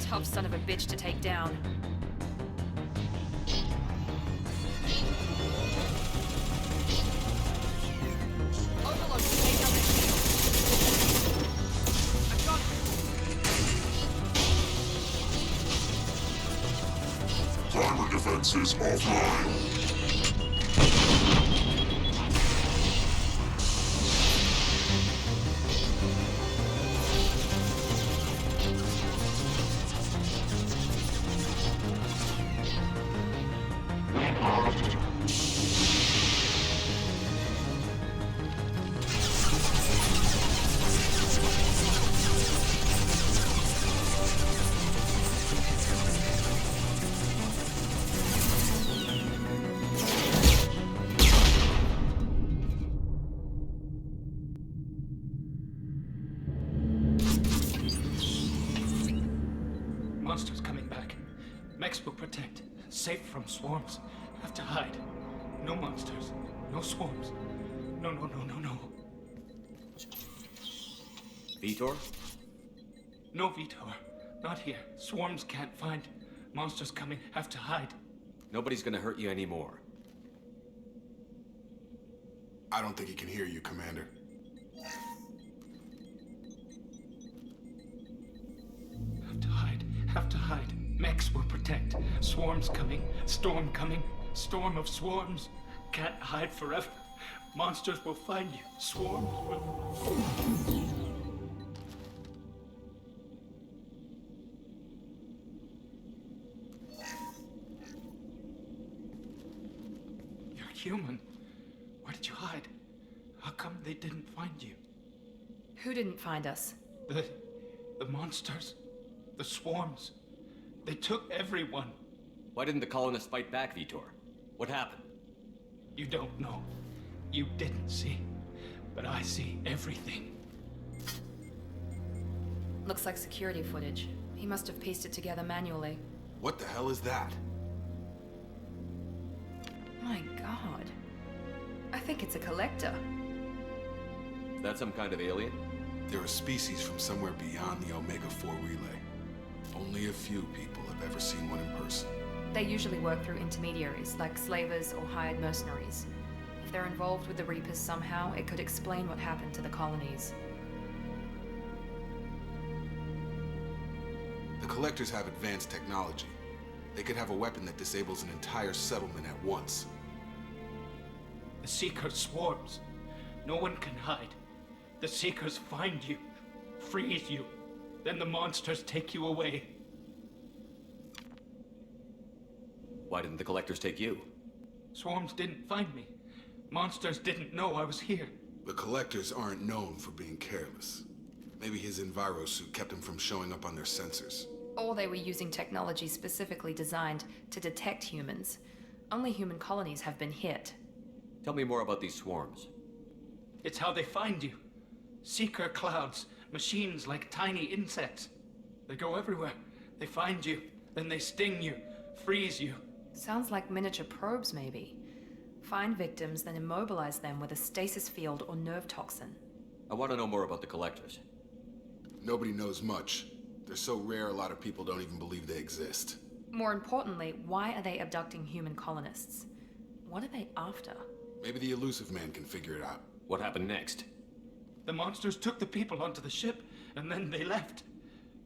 Speaker 1: Tough son of a bitch to take down. Overload, take down the shield. I've got
Speaker 16: Primary defenses offline.
Speaker 15: Monsters coming back. Mechs will protect. Safe from swarms. Have to hide. No monsters. No swarms. No.
Speaker 11: Vitor?
Speaker 15: No Vitor. Not here. Swarms can't find. Monsters coming. Have to hide.
Speaker 11: Nobody's gonna hurt you anymore.
Speaker 10: I don't think he can hear you, Commander.
Speaker 15: Have to hide. Mechs will protect. Swarms coming. Storm coming. Storm of swarms. Can't hide forever. Monsters will find you. Swarms will... You're human. Where did you hide? How come they didn't find you?
Speaker 1: Who didn't find us?
Speaker 15: The monsters. The swarms. They took everyone.
Speaker 11: Why didn't the colonists fight back, Vitor? What happened?
Speaker 15: You don't know. You didn't see. But I see everything.
Speaker 1: Looks like security footage. He must have pieced it together manually.
Speaker 10: What the hell is that?
Speaker 1: My god. I think it's a collector.
Speaker 11: Is that some kind of alien?
Speaker 10: They're a species from somewhere beyond the Omega-4 relay. Only a few people have ever seen one in person.
Speaker 1: They usually work through intermediaries, like slavers or hired mercenaries. If they're involved with the Reapers somehow, it could explain what happened to the colonies.
Speaker 10: The Collectors have advanced technology. They could have a weapon that disables an entire settlement at once.
Speaker 15: The Seeker swarms. No one can hide. The Seekers find you, freeze you, then the monsters take you away.
Speaker 11: Why didn't the Collectors take you?
Speaker 15: Swarms didn't find me. Monsters didn't know I was here.
Speaker 10: The Collectors aren't known for being careless. Maybe his Enviro suit kept him from showing up on their sensors.
Speaker 1: Or they were using technology specifically designed to detect humans. Only human colonies have been hit.
Speaker 11: Tell me more about these swarms.
Speaker 15: It's how they find you. Seeker clouds, machines like tiny insects. They go everywhere. They find you, then they sting you, freeze you.
Speaker 1: Sounds like miniature probes, maybe. Find victims, then immobilize them with a stasis field or nerve toxin.
Speaker 11: I want to know more about the Collectors.
Speaker 10: Nobody knows much. They're so rare a lot of people don't even believe they exist.
Speaker 1: More importantly, why are they abducting human colonists? What are they after?
Speaker 10: Maybe the Illusive Man can figure it out.
Speaker 11: What happened next?
Speaker 15: The monsters took the people onto the ship, and then they left.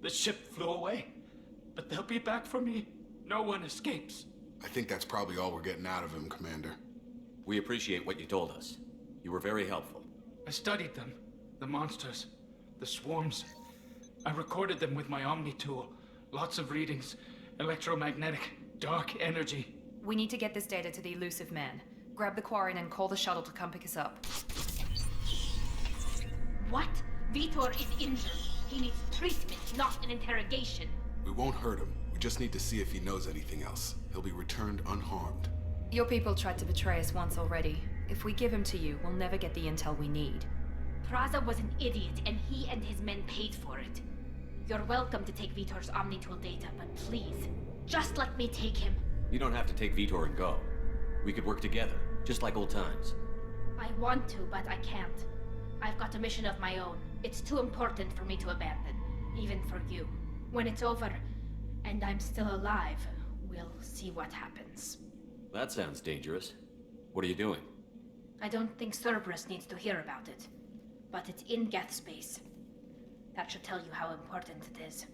Speaker 15: The ship flew away. But they'll be back for me. No one escapes.
Speaker 10: I think that's probably all we're getting out of him, Commander.
Speaker 11: We appreciate what you told us. You were very helpful.
Speaker 15: I studied them. The monsters. The swarms. I recorded them with my Omni tool. Lots of readings. Electromagnetic. Dark energy.
Speaker 1: We need to get this data to the Illusive Man. Grab the Quarren and call the shuttle to come pick us up.
Speaker 14: What? Vitor is injured. He needs treatment, not an interrogation.
Speaker 10: We won't hurt him. We just need to see if he knows anything else. He'll be returned unharmed.
Speaker 1: Your people tried to betray us once already. If we give him to you, we'll never get the intel we need.
Speaker 14: Praza was an idiot, and he and his men paid for it. You're welcome to take Vitor's Omnitool data, but please, just let me take him.
Speaker 11: You don't have to take Vitor and go. We could work together, just like old times.
Speaker 14: I want to, but I can't. I've got a mission of my own. It's too important for me to abandon, even for you. When it's over, and I'm still alive, we'll see what happens.
Speaker 11: That sounds dangerous. What are you doing?
Speaker 14: I don't think Cerberus needs to hear about it, but it's in Geth space. That should tell you how important it is.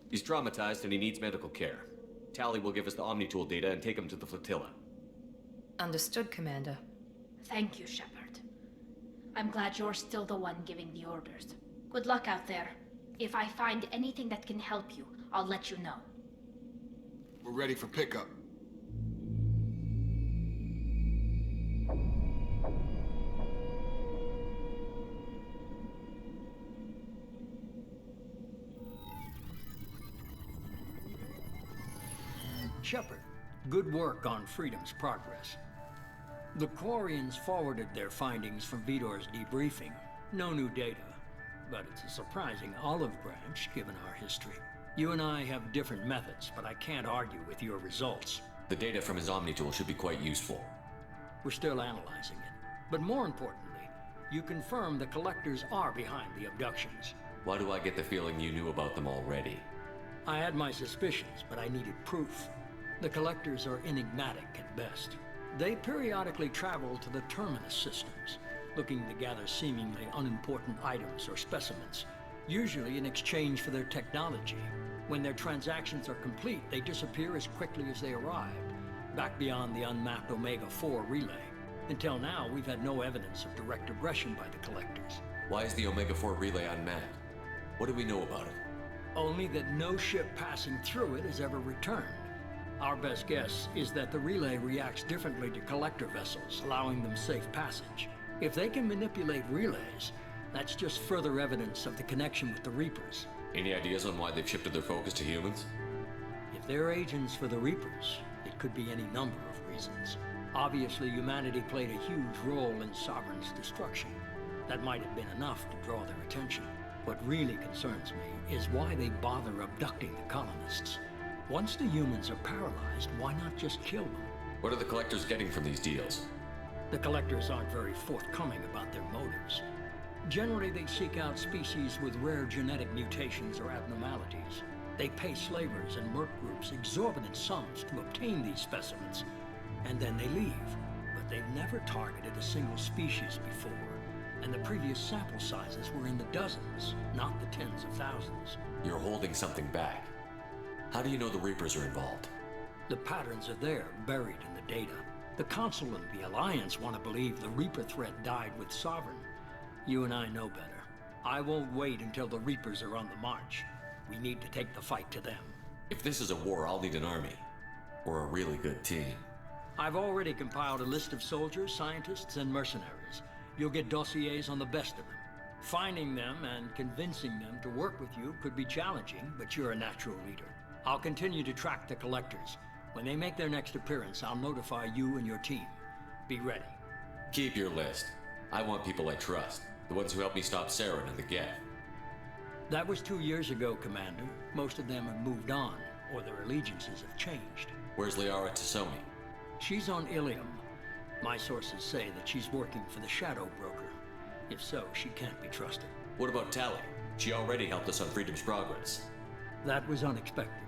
Speaker 11: He's traumatized and he needs medical care. Tally will give us the Omnitool data and take him to the flotilla.
Speaker 1: Understood, Commander.
Speaker 14: Thank you, Shepard. I'm glad you're still the one giving the orders. Good luck out there. If I find anything that can help you, I'll let you know.
Speaker 10: We're ready for pickup.
Speaker 2: Shepard, good work on Freedom's progress. The Quarians forwarded their findings from Vitor's debriefing. No new data, but it's a surprising olive branch given our history. You and I have different methods, but I can't argue with your results.
Speaker 11: The data from his Omnitool should be quite useful.
Speaker 2: We're still analyzing it. But more importantly, you confirm the Collectors are behind the abductions.
Speaker 11: Why do I get the feeling you knew about them already?
Speaker 2: I had my suspicions, but I needed proof. The Collectors are enigmatic at best. They periodically travel to the Terminus systems, looking to gather seemingly unimportant items or specimens, usually in exchange for their technology. When their transactions are complete, they disappear as quickly as they arrived, back beyond the unmapped Omega-4 relay. Until now, we've had no evidence of direct aggression by the Collectors.
Speaker 11: Why is the Omega-4 relay unmapped? What do we know about it?
Speaker 2: Only that no ship passing through it has ever returned. Our best guess is that the relay reacts differently to Collector vessels, allowing them safe passage. If they can manipulate relays, that's just further evidence of the connection with the Reapers.
Speaker 11: Any ideas on why they've shifted their focus to humans?
Speaker 2: If they're agents for the Reapers, it could be any number of reasons. Obviously, humanity played a huge role in Sovereign's destruction. That might have been enough to draw their attention. What really concerns me is why they bother abducting the colonists. Once the humans are paralyzed, why not just kill them?
Speaker 11: What are the Collectors getting from these deals?
Speaker 2: The Collectors aren't very forthcoming about their motives. Generally, they seek out species with rare genetic mutations or abnormalities. They pay slavers and merc groups exorbitant sums to obtain these specimens, and then they leave. But they've never targeted a single species before, and the previous sample sizes were in the dozens, not the tens of thousands.
Speaker 11: You're holding something back. How do you know the Reapers are involved?
Speaker 2: The patterns are there, buried in the data. The Council and the Alliance want to believe the Reaper threat died with Sovereign. You and I know better. I won't wait until the Reapers are on the march. We need to take the fight to them.
Speaker 11: If this is a war, I'll need an army. Or a really good team.
Speaker 2: I've already compiled a list of soldiers, scientists, and mercenaries. You'll get dossiers on the best of them. Finding them and convincing them to work with you could be challenging, but you're a natural leader. I'll continue to track the collectors. When they make their next appearance, I'll notify you and your team. Be ready.
Speaker 11: Keep your list. I want people I trust. The ones who helped me stop Saren and the Geth.
Speaker 2: That was 2 years ago, Commander. Most of them have moved on, or their allegiances have changed.
Speaker 11: Where's Liara Tassoni?
Speaker 2: She's on Ilium. My sources say that she's working for the Shadow Broker. If so, she can't be trusted.
Speaker 11: What about Tally? She already helped us on Freedom's Progress.
Speaker 2: That was unexpected.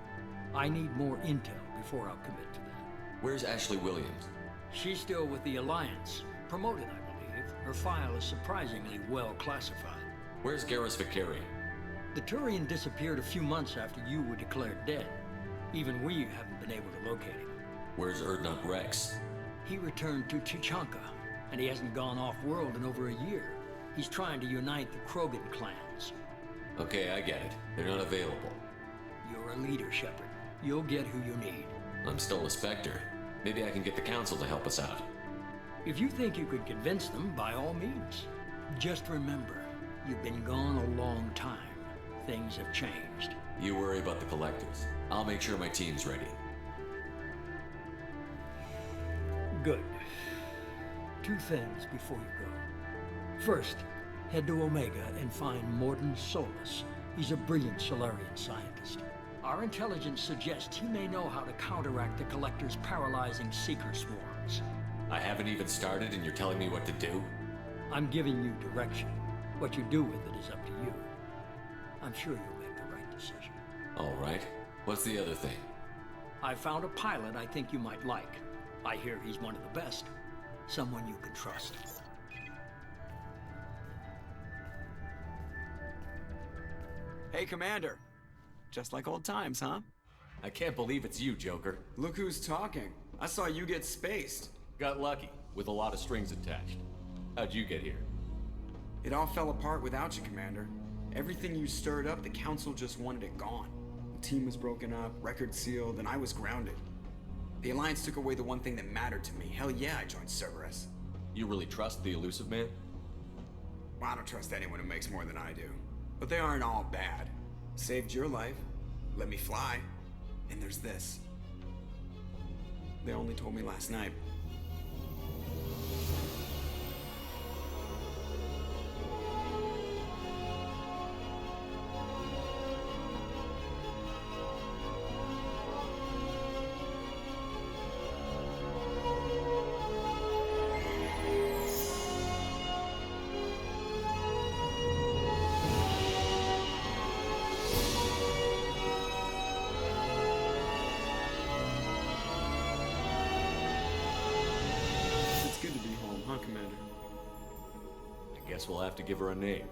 Speaker 2: I need more intel before I'll commit to that.
Speaker 11: Where's Ashley Williams?
Speaker 2: She's still with the Alliance. Promoted, I believe. Her file is surprisingly well classified.
Speaker 11: Where's Garrus Vicarian?
Speaker 2: The Turian disappeared a few months after you were declared dead. Even we haven't been able to locate him.
Speaker 11: Where's Erdnut Rex?
Speaker 2: He returned to Tuchanka, and he hasn't gone off-world in over a year. He's trying to unite the Krogan clans.
Speaker 11: Okay, I get it. They're not available.
Speaker 2: You're a leader, Shepard. You'll get who you need.
Speaker 11: I'm still a Spectre. Maybe I can get the Council to help us out.
Speaker 2: If you think you could convince them, by all means. Just remember, you've been gone a long time. Things have changed.
Speaker 11: You worry about the Collectors. I'll make sure my team's ready.
Speaker 2: Good. 2 things before you go. First, head to Omega and find Mordin Solus. He's a brilliant Solarian scientist. Our intelligence suggests he may know how to counteract the Collector's paralyzing Seeker swarms.
Speaker 11: I haven't even started and you're telling me what to do?
Speaker 2: I'm giving you direction. What you do with it is up to you. I'm sure you'll make the right decision.
Speaker 11: All right. What's the other thing?
Speaker 2: I found a pilot I think you might like. I hear he's one of the best. Someone you can trust.
Speaker 3: Hey, Commander. Just like old times, huh?
Speaker 11: I can't believe it's you, Joker.
Speaker 3: Look who's talking. I saw you get spaced.
Speaker 11: Got lucky, with a lot of strings attached. How'd you get here?
Speaker 3: It all fell apart without you, Commander. Everything you stirred up, the Council just wanted it gone. The team was broken up, record sealed, and I was grounded. The Alliance took away the one thing that mattered to me. Hell yeah, I joined Cerberus.
Speaker 11: You really trust the Illusive Man?
Speaker 3: Well, I don't trust anyone who makes more than I do. But they aren't all bad. Saved your life, let me fly, and there's this. They only told me last night.
Speaker 11: Guess we'll have to give her a name.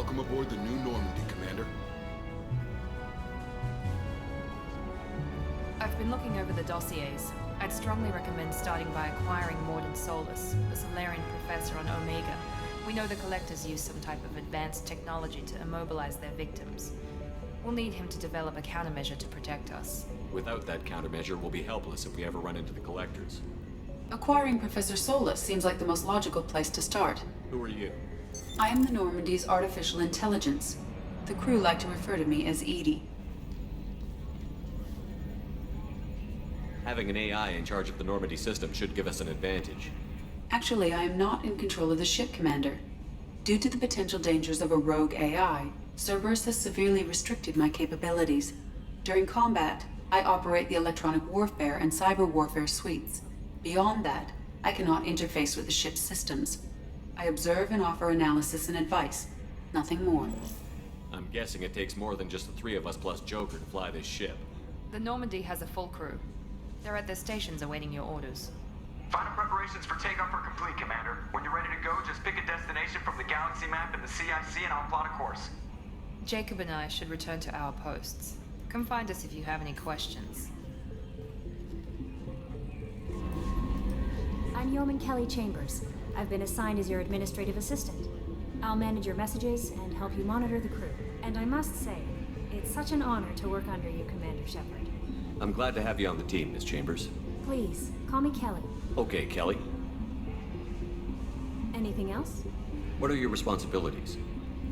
Speaker 10: Welcome aboard the new Normandy, Commander.
Speaker 1: I've been looking over the dossiers. I'd strongly recommend starting by acquiring Morden Solus, the Solarian professor on Omega. We know the Collectors use some type of advanced technology to immobilize their victims. We'll need him to develop a countermeasure to protect us.
Speaker 11: Without that countermeasure, we'll be helpless if we ever run into the Collectors.
Speaker 17: Acquiring Professor Solus seems like the most logical place to start.
Speaker 11: Who are you?
Speaker 17: I am the Normandy's artificial intelligence. The crew like to refer to me as Edie.
Speaker 11: Having an AI in charge of the Normandy system should give us an advantage.
Speaker 17: Actually, I am not in control of the ship, Commander. Due to the potential dangers of a rogue AI, Cerberus has severely restricted my capabilities. During combat, I operate the electronic warfare and cyber warfare suites. Beyond that, I cannot interface with the ship's systems. I observe and offer analysis and advice. Nothing more.
Speaker 11: I'm guessing it takes more than just the three of us plus Joker to fly this ship.
Speaker 1: The Normandy has a full crew. They're at their stations awaiting your orders.
Speaker 18: Final preparations for takeoff are complete, Commander. When you're ready to go, just pick a destination from the galaxy map in the CIC and I'll plot a course.
Speaker 1: Jacob and I should return to our posts. Come find us if you have any questions.
Speaker 19: I'm Yeoman Kelly Chambers. I've been assigned as your administrative assistant. I'll manage your messages and help you monitor the crew. And I must say, it's such an honor to work under you, Commander Shepard.
Speaker 11: I'm glad to have you on the team, Miss Chambers.
Speaker 19: Please, call me Kelly.
Speaker 11: Okay, Kelly.
Speaker 19: Anything else?
Speaker 11: What are your responsibilities?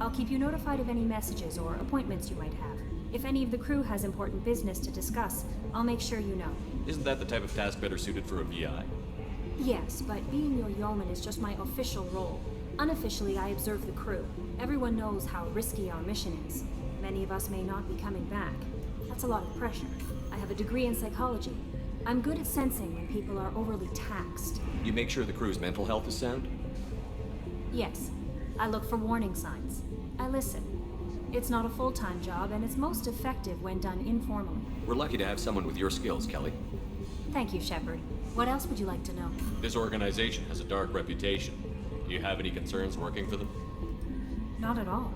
Speaker 19: I'll keep you notified of any messages or appointments you might have. If any of the crew has important business to discuss, I'll make sure you know.
Speaker 11: Isn't that the type of task better suited for a VI?
Speaker 19: Yes, but being your yeoman is just my official role. Unofficially, I observe the crew. Everyone knows how risky our mission is. Many of us may not be coming back. That's a lot of pressure. I have a degree in psychology. I'm good at sensing when people are overly taxed.
Speaker 11: You make sure the crew's mental health is sound?
Speaker 19: Yes. I look for warning signs. I listen. It's not a full-time job, and it's most effective when done informally.
Speaker 11: We're lucky to have someone with your skills, Kelly.
Speaker 19: Thank you, Shepard. What else would you like to know?
Speaker 11: This organization has a dark reputation. Do you have any concerns working for them?
Speaker 19: Not at all.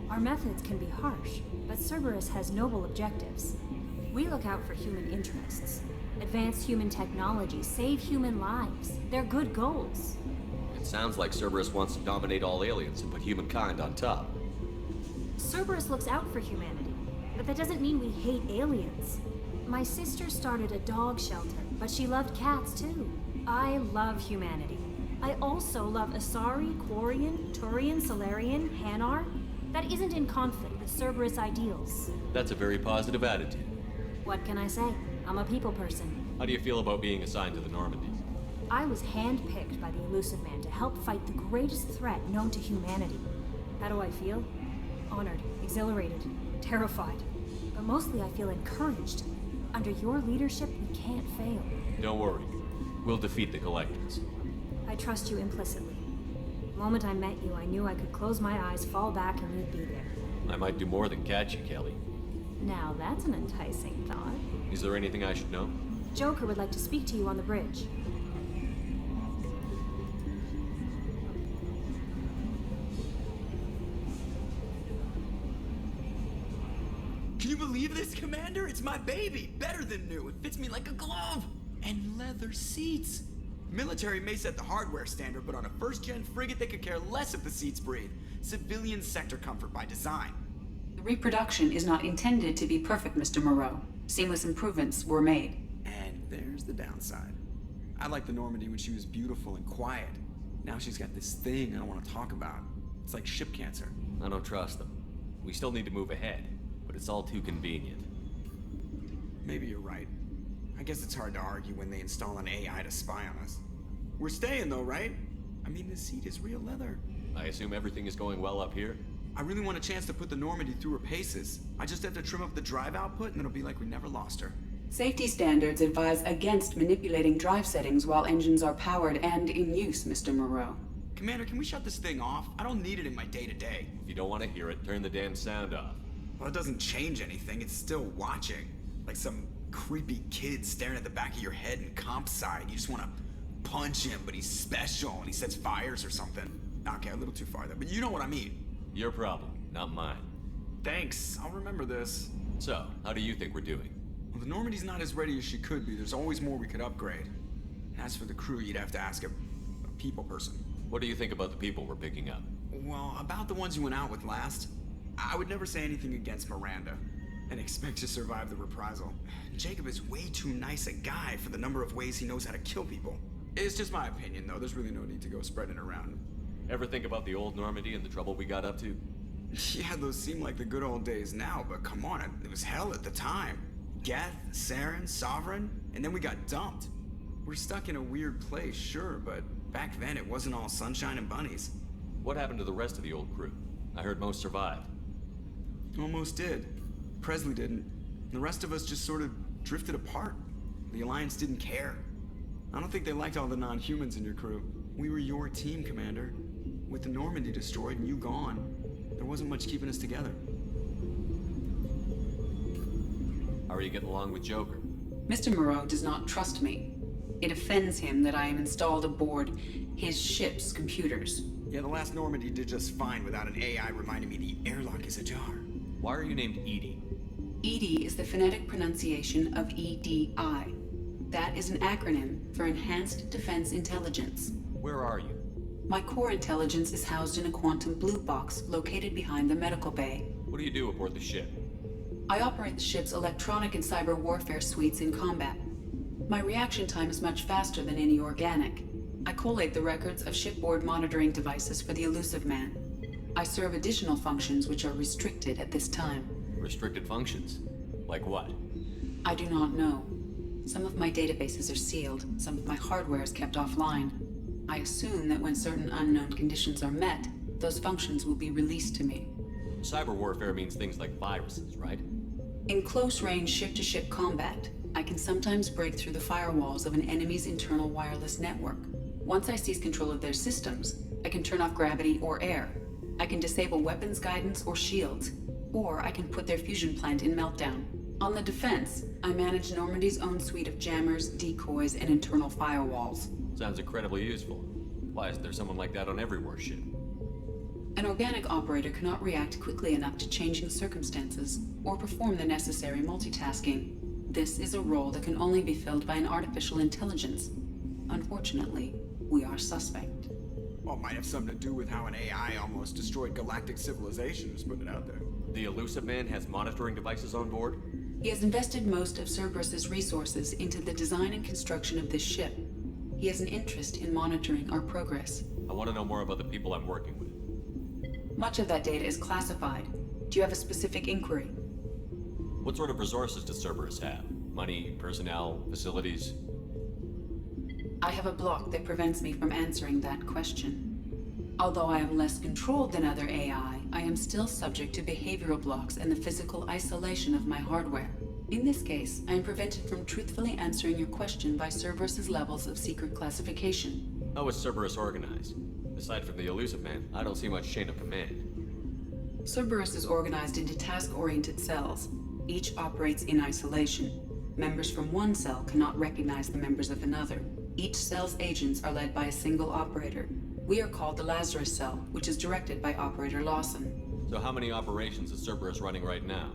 Speaker 19: Our methods can be harsh, but Cerberus has noble objectives. We look out for human interests. Advance human technology, save human lives. They're good goals.
Speaker 11: It sounds like Cerberus wants to dominate all aliens and put humankind on top.
Speaker 19: Cerberus looks out for humanity, but that doesn't mean we hate aliens. My sister started a dog shelter, but she loved cats too. I love humanity. I also love Asari, Quarian, Turian, Solarian, Hanar. That isn't in conflict with Cerberus ideals.
Speaker 11: That's a very positive attitude.
Speaker 19: What can I say? I'm a people person.
Speaker 11: How do you feel about being assigned to the Normandy?
Speaker 19: I was handpicked by the Illusive Man to help fight the greatest threat known to humanity. How do I feel? Honored, exhilarated, terrified. But mostly I feel encouraged. Under your leadership, we can't fail.
Speaker 11: Don't worry. We'll defeat the Collectors.
Speaker 19: I trust you implicitly. The moment I met you, I knew I could close my eyes, fall back, and you'd be there.
Speaker 11: I might do more than catch you, Kelly.
Speaker 19: Now that's an enticing thought.
Speaker 11: Is there anything I should know?
Speaker 19: Joker would like to speak to you on the bridge.
Speaker 3: Can you believe this, Commander? It's my baby! Better than new. It fits me like a glove! And leather seats! Military may set the hardware standard, but on a first-gen frigate, they could care less if the seats breathe. Civilian sector comfort by design.
Speaker 17: The reproduction is not intended to be perfect, Mr. Moreau. Seamless improvements were made.
Speaker 3: And there's the downside. I liked the Normandy when she was beautiful and quiet. Now she's got this thing I don't want to talk about. It's like ship cancer.
Speaker 11: I don't trust them. We still need to move ahead, but it's all too convenient.
Speaker 3: Maybe you're right. I guess it's hard to argue when they install an AI to spy on us. We're staying though, right? I mean, the seat is real leather.
Speaker 11: I assume everything is going well up here?
Speaker 3: I really want a chance to put the Normandy through her paces. I just have to trim up the drive output and it'll be like we never lost her.
Speaker 17: Safety standards advise against manipulating drive settings while engines are powered and in use, Mr. Moreau.
Speaker 3: Commander, can we shut this thing off? I don't need it in my day-to-day.
Speaker 11: If you don't want to hear it, turn the damn sound off.
Speaker 3: Well, it doesn't change anything. It's still watching. Like some creepy kid staring at the back of your head in comp side. You just want to punch him, but he's special and he sets fires or something. Okay, a little too far there, but you know what I mean.
Speaker 11: Your problem. not mine.
Speaker 3: Thanks, I'll remember this.
Speaker 11: So, how do you think we're doing?
Speaker 3: Well, the Normandy's not as ready as she could be. There's always more we could upgrade. And as for the crew, you'd have to ask a people person.
Speaker 11: What do you think about the people we're picking up?
Speaker 3: Well, about the ones you went out with last, I would never say anything against Miranda and expect to survive the reprisal. Jacob is way too nice a guy for the number of ways he knows how to kill people. It's just my opinion, though. There's really no need to go spreading it around.
Speaker 11: Ever think about the old Normandy and the trouble we got up to?
Speaker 3: Yeah, those seem like the good old days now, but come on, it was hell at the time. Geth, Saren, Sovereign, and then we got dumped. We're stuck in a weird place, sure, but back then it wasn't all sunshine and bunnies.
Speaker 11: What happened to the rest of the old crew? I heard most survived.
Speaker 3: Almost did. Presley didn't. The rest of us just sort of drifted apart. The Alliance didn't care. I don't think they liked all the non-humans in your crew. We were your team, Commander. With the Normandy destroyed and you gone, there wasn't much keeping us together.
Speaker 11: How are you getting along with Joker?
Speaker 17: Mr. Moreau does not trust me. It offends him that I am installed aboard his ship's computers.
Speaker 3: Yeah, the last Normandy did just fine without an AI reminding me the airlock is ajar.
Speaker 11: Why are you named Edie?
Speaker 17: EDI is the phonetic pronunciation of EDI. That is an acronym for Enhanced Defense Intelligence.
Speaker 11: Where are you?
Speaker 17: My core intelligence is housed in a quantum blue box located behind the medical bay.
Speaker 11: What do you do aboard the ship?
Speaker 17: I operate the ship's electronic and cyber warfare suites in combat. My reaction time is much faster than any organic. I collate the records of shipboard monitoring devices for the Illusive Man. I serve additional functions which are restricted at this time.
Speaker 11: Restricted functions? Like what?
Speaker 17: I do not know. Some of my databases are sealed, some of my hardware is kept offline. I assume that when certain unknown conditions are met, those functions will be released to me.
Speaker 11: Cyber warfare means things like viruses, right?
Speaker 17: In close-range ship-to-ship combat, I can sometimes break through the firewalls of an enemy's internal wireless network. Once I seize control of their systems, I can turn off gravity or air. I can disable weapons guidance or shields, or I can put their fusion plant in meltdown. On the defense, I manage Normandy's own suite of jammers, decoys, and internal firewalls.
Speaker 11: Sounds incredibly useful. Why isn't there someone like that on every warship?
Speaker 17: An organic operator cannot react quickly enough to changing circumstances, or perform the necessary multitasking. This is a role that can only be filled by an artificial intelligence. Unfortunately, we are suspect.
Speaker 3: Well, it might have something to do with how an AI almost destroyed galactic civilization, just putting it out there.
Speaker 11: The Illusive Man has monitoring devices on board?
Speaker 17: He has invested most of Cerberus's resources into the design and construction of this ship. He has an interest in monitoring our progress.
Speaker 11: I want to know more about the people I'm working with.
Speaker 17: Much of that data is classified. Do you have a specific inquiry?
Speaker 11: What sort of resources does Cerberus have? Money, personnel, facilities?
Speaker 17: I have a block that prevents me from answering that question. Although I am less controlled than other AI, I am still subject to behavioral blocks and the physical isolation of my hardware. In this case, I am prevented from truthfully answering your question by Cerberus's levels of secret classification.
Speaker 11: How is Cerberus organized? Aside from the Illusive Man, I don't see much chain of command.
Speaker 17: Cerberus is organized into task-oriented cells. Each operates in isolation. Members from one cell cannot recognize the members of another. Each cell's agents are led by a single operator. We are called the Lazarus cell, which is directed by Operator Lawson.
Speaker 11: So how many operations is Cerberus running right now?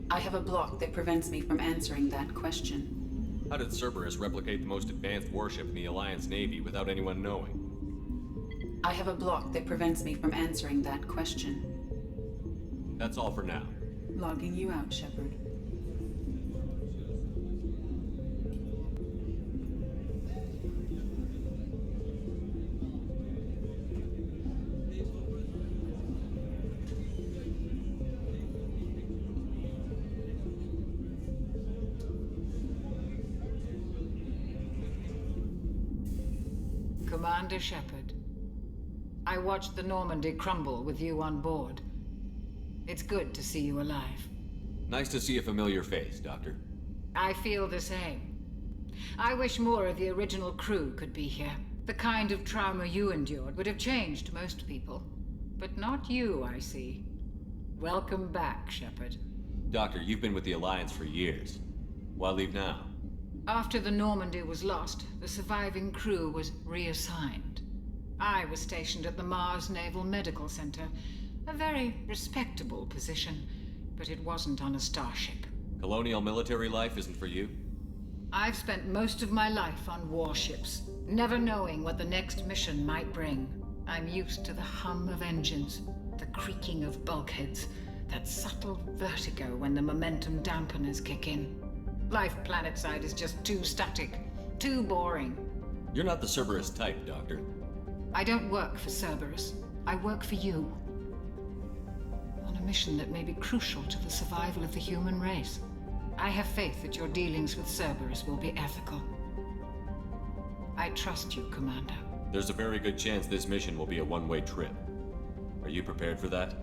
Speaker 17: I have a block that prevents me from answering that question.
Speaker 11: How did Cerberus replicate the most advanced warship in the Alliance Navy without anyone knowing?
Speaker 17: I have a block that prevents me from answering that question.
Speaker 11: That's all for now.
Speaker 17: Logging you out, Shepard.
Speaker 20: Commander Shepard, I watched the Normandy crumble with you on board. It's good to see you alive.
Speaker 11: Nice to see a familiar face, Doctor.
Speaker 20: I feel the same. I wish more of the original crew could be here. The kind of trauma you endured would have changed most people. But not you, I see. Welcome back, Shepard.
Speaker 11: Doctor, you've been with the Alliance for years. Why leave now?
Speaker 20: After the Normandy was lost, the surviving crew was reassigned. I was stationed at the Mars Naval Medical Center, A very respectable position, but it wasn't on a starship.
Speaker 11: Colonial military life isn't for you?
Speaker 20: I've spent most of my life on warships, never knowing what the next mission might bring. I'm used to the hum of engines, the creaking of bulkheads, that subtle vertigo when the momentum dampeners kick in. Life planetside is just too static, too boring.
Speaker 11: You're not the Cerberus type, Doctor.
Speaker 20: I don't work for Cerberus. I work for you. On a mission that may be crucial to the survival of the human race. I have faith that your dealings with Cerberus will be ethical. I trust you, Commander.
Speaker 11: There's a very good chance this mission will be a one-way trip. Are you prepared for that?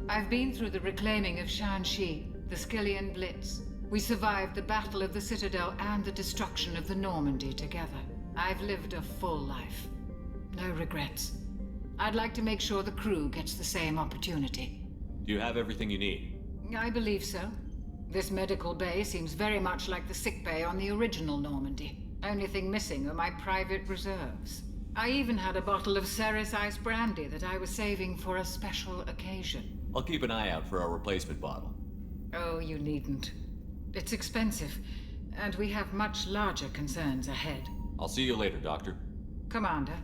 Speaker 20: I've been through the reclaiming of Shanxi, the Skillian Blitz. We survived the Battle of the Citadel and the destruction of the Normandy together. I've lived a full life. No regrets. I'd like to make sure the crew gets the same opportunity.
Speaker 11: Do you have everything you need?
Speaker 20: I believe so. This medical bay seems very much like the sick bay on the original Normandy. Only thing missing are my private reserves. I even had a bottle of Cerberus ice brandy that I was saving for a special occasion.
Speaker 11: I'll keep an eye out for our replacement bottle.
Speaker 20: Oh, you needn't. It's expensive, and we have much larger concerns ahead.
Speaker 11: I'll see you later, Doctor.
Speaker 20: Commander.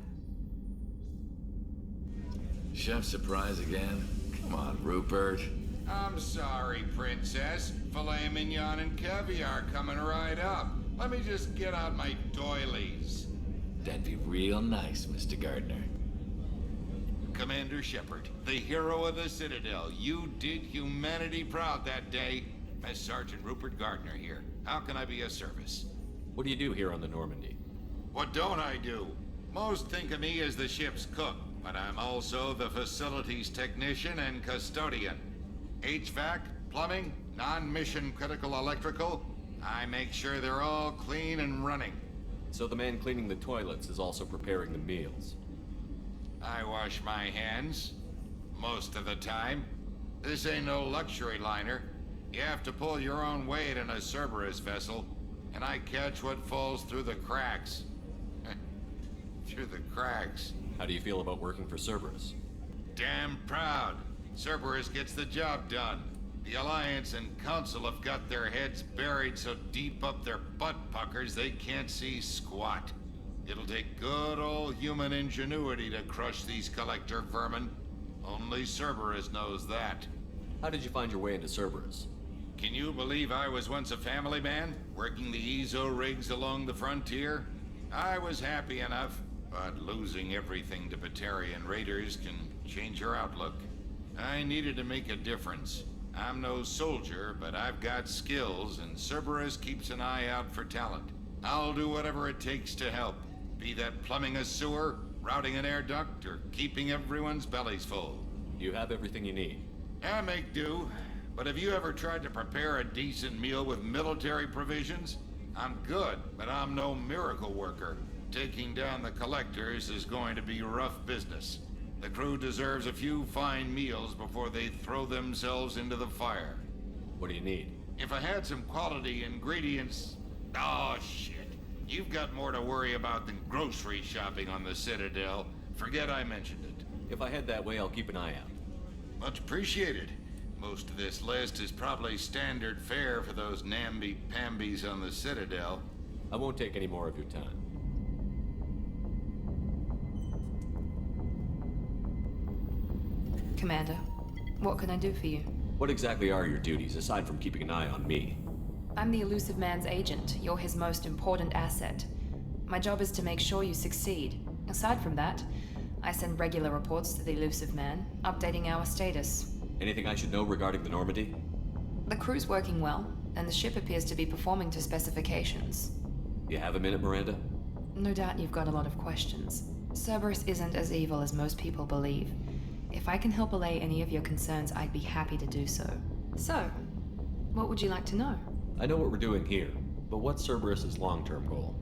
Speaker 21: Chef surprise again? Come on, Rupert.
Speaker 22: I'm sorry, Princess. Filet mignon and caviar coming right up. Let me just get out my doilies.
Speaker 21: That'd be real nice, Mr. Gardner.
Speaker 22: Commander Shepard, the hero of the Citadel. You did humanity proud that day. Mess Sergeant Rupert Gardner here. How can I be of service?
Speaker 11: What do you do here on the Normandy?
Speaker 22: What don't I do? Most think of me as the ship's cook, but I'm also the facilities technician and custodian. HVAC, plumbing, non-mission critical electrical. I make sure they're all clean and running.
Speaker 11: So the man cleaning the toilets is also preparing the meals.
Speaker 22: I wash my hands. Most of the time. This ain't no luxury liner. You have to pull your own weight in a Cerberus vessel, and I catch what falls through the cracks. Through the cracks.
Speaker 11: How do you feel about working for Cerberus?
Speaker 22: Damn proud. Cerberus gets the job done. The Alliance and Council have got their heads buried so deep up their butt puckers they can't see squat. It'll take good old human ingenuity to crush these collector vermin. Only Cerberus knows that.
Speaker 11: How did you find your way into Cerberus?
Speaker 22: Can you believe I was once a family man, working the EZO rigs along the frontier? I was happy enough, but losing everything to Batarian raiders can change your outlook. I needed to make a difference. I'm no soldier, but I've got skills, and Cerberus keeps an eye out for talent. I'll do whatever it takes to help. Be that plumbing a sewer, routing an air duct, or keeping everyone's bellies full.
Speaker 11: You have everything you need.
Speaker 22: I make do. But have you ever tried to prepare a decent meal with military provisions? I'm good, but I'm no miracle worker. Taking down the collectors is going to be rough business. The crew deserves a few fine meals before they throw themselves into the fire.
Speaker 11: What do you need?
Speaker 22: If I had some quality ingredients... Oh, shit. You've got more to worry about than grocery shopping on the Citadel. Forget I mentioned it.
Speaker 11: If I head that way, I'll keep an eye out.
Speaker 22: Much appreciated. Most of this list is probably standard fare for those namby-pambies on the Citadel.
Speaker 11: I won't take any more of your time.
Speaker 1: Commander, what can I do for you?
Speaker 11: What exactly are your duties, aside from keeping an eye on me?
Speaker 1: I'm the Illusive Man's agent. You're his most important asset. My job is to make sure you succeed. Aside from that, I send regular reports to the Illusive Man, updating our status.
Speaker 11: Anything I should know regarding the Normandy?
Speaker 1: The crew's working well, and the ship appears to be performing to specifications.
Speaker 11: You have a minute, Miranda?
Speaker 1: No doubt you've got a lot of questions. Cerberus isn't as evil as most people believe. If I can help allay any of your concerns, I'd be happy to do so. So, what would you like to know?
Speaker 11: I know what we're doing here, but what's Cerberus's long-term goal?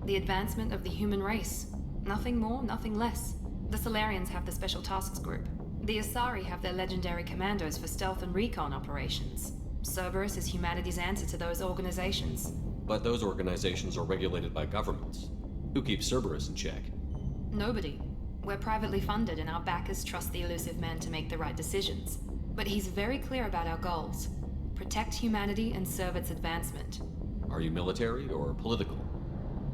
Speaker 1: The advancement of the human race. Nothing more, nothing less. The Solarians have the Special Tasks Group. The Asari have their legendary commandos for stealth and recon operations. Cerberus is humanity's answer to those organizations.
Speaker 11: But those organizations are regulated by governments. Who keeps Cerberus in check?
Speaker 1: Nobody. We're privately funded and our backers trust the Illusive Man to make the right decisions. But he's very clear about our goals. Protect humanity and serve its advancement.
Speaker 11: Are you military or political?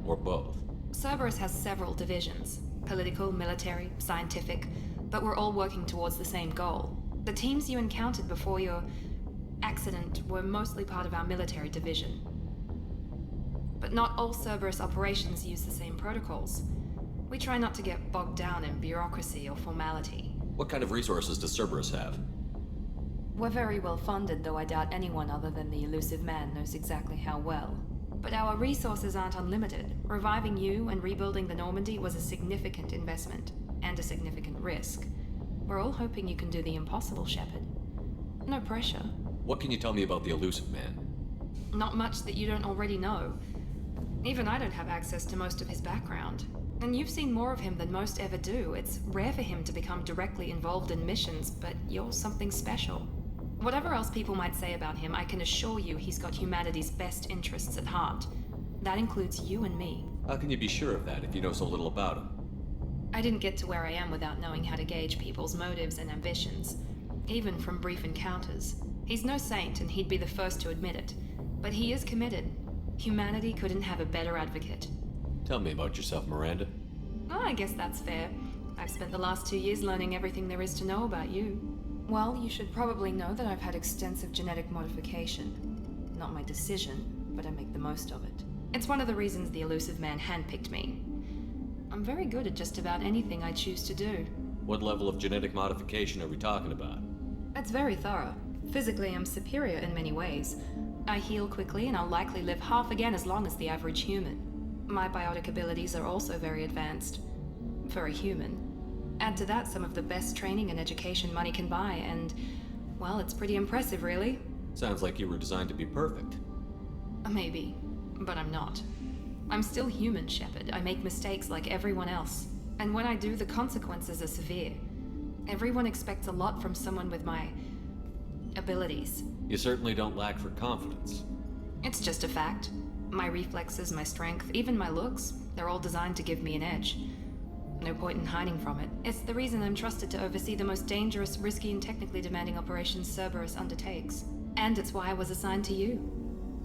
Speaker 11: Or both?
Speaker 1: Cerberus has several divisions. Political, military, scientific, but we're all working towards the same goal. The teams you encountered before your accident were mostly part of our military division. But not all Cerberus operations use the same protocols. We try not to get bogged down in bureaucracy or formality.
Speaker 11: What kind of resources does Cerberus have?
Speaker 1: We're very well funded, though I doubt anyone other than the Illusive Man knows exactly how well. But our resources aren't unlimited. Reviving you and rebuilding the Normandy was a significant investment, and a significant risk. We're all hoping you can do the impossible, Shepard. No pressure.
Speaker 11: What can you tell me about the Illusive Man?
Speaker 1: Not much that you don't already know. Even I don't have access to most of his background. And you've seen more of him than most ever do. It's rare for him to become directly involved in missions, but you're something special. Whatever else people might say about him, I can assure you he's got humanity's best interests at heart. That includes you and me.
Speaker 11: How can you be sure of that if you know so little about him?
Speaker 1: I didn't get to where I am without knowing how to gauge people's motives and ambitions, even from brief encounters. He's no saint, and he'd be the first to admit it. But he is committed. Humanity couldn't have a better advocate.
Speaker 11: Tell me about yourself, Miranda.
Speaker 1: Oh, I guess that's fair. I've spent the last 2 years learning everything there is to know about you. Well, you should probably know that I've had extensive genetic modification. Not my decision, but I make the most of it. It's one of the reasons the Illusive Man handpicked me. I'm very good at just about anything I choose to do.
Speaker 11: What level of genetic modification are we talking about?
Speaker 1: It's very thorough. Physically, I'm superior in many ways. I heal quickly, and I'll likely live half again as long as the average human. My biotic abilities are also very advanced. For a human. Add to that some of the best training and education money can buy, and, well, it's pretty impressive, really.
Speaker 11: Sounds like you were designed to be perfect.
Speaker 1: Maybe, but I'm not. I'm still human, Shepard. I make mistakes like everyone else. And when I do, the consequences are severe. Everyone expects a lot from someone with my abilities.
Speaker 11: You certainly don't lack for confidence.
Speaker 1: It's just a fact. My reflexes, my strength, even my looks, they're all designed to give me an edge. No point in hiding from it. It's the reason I'm trusted to oversee the most dangerous, risky, and technically demanding operations Cerberus undertakes. And it's why I was assigned to you.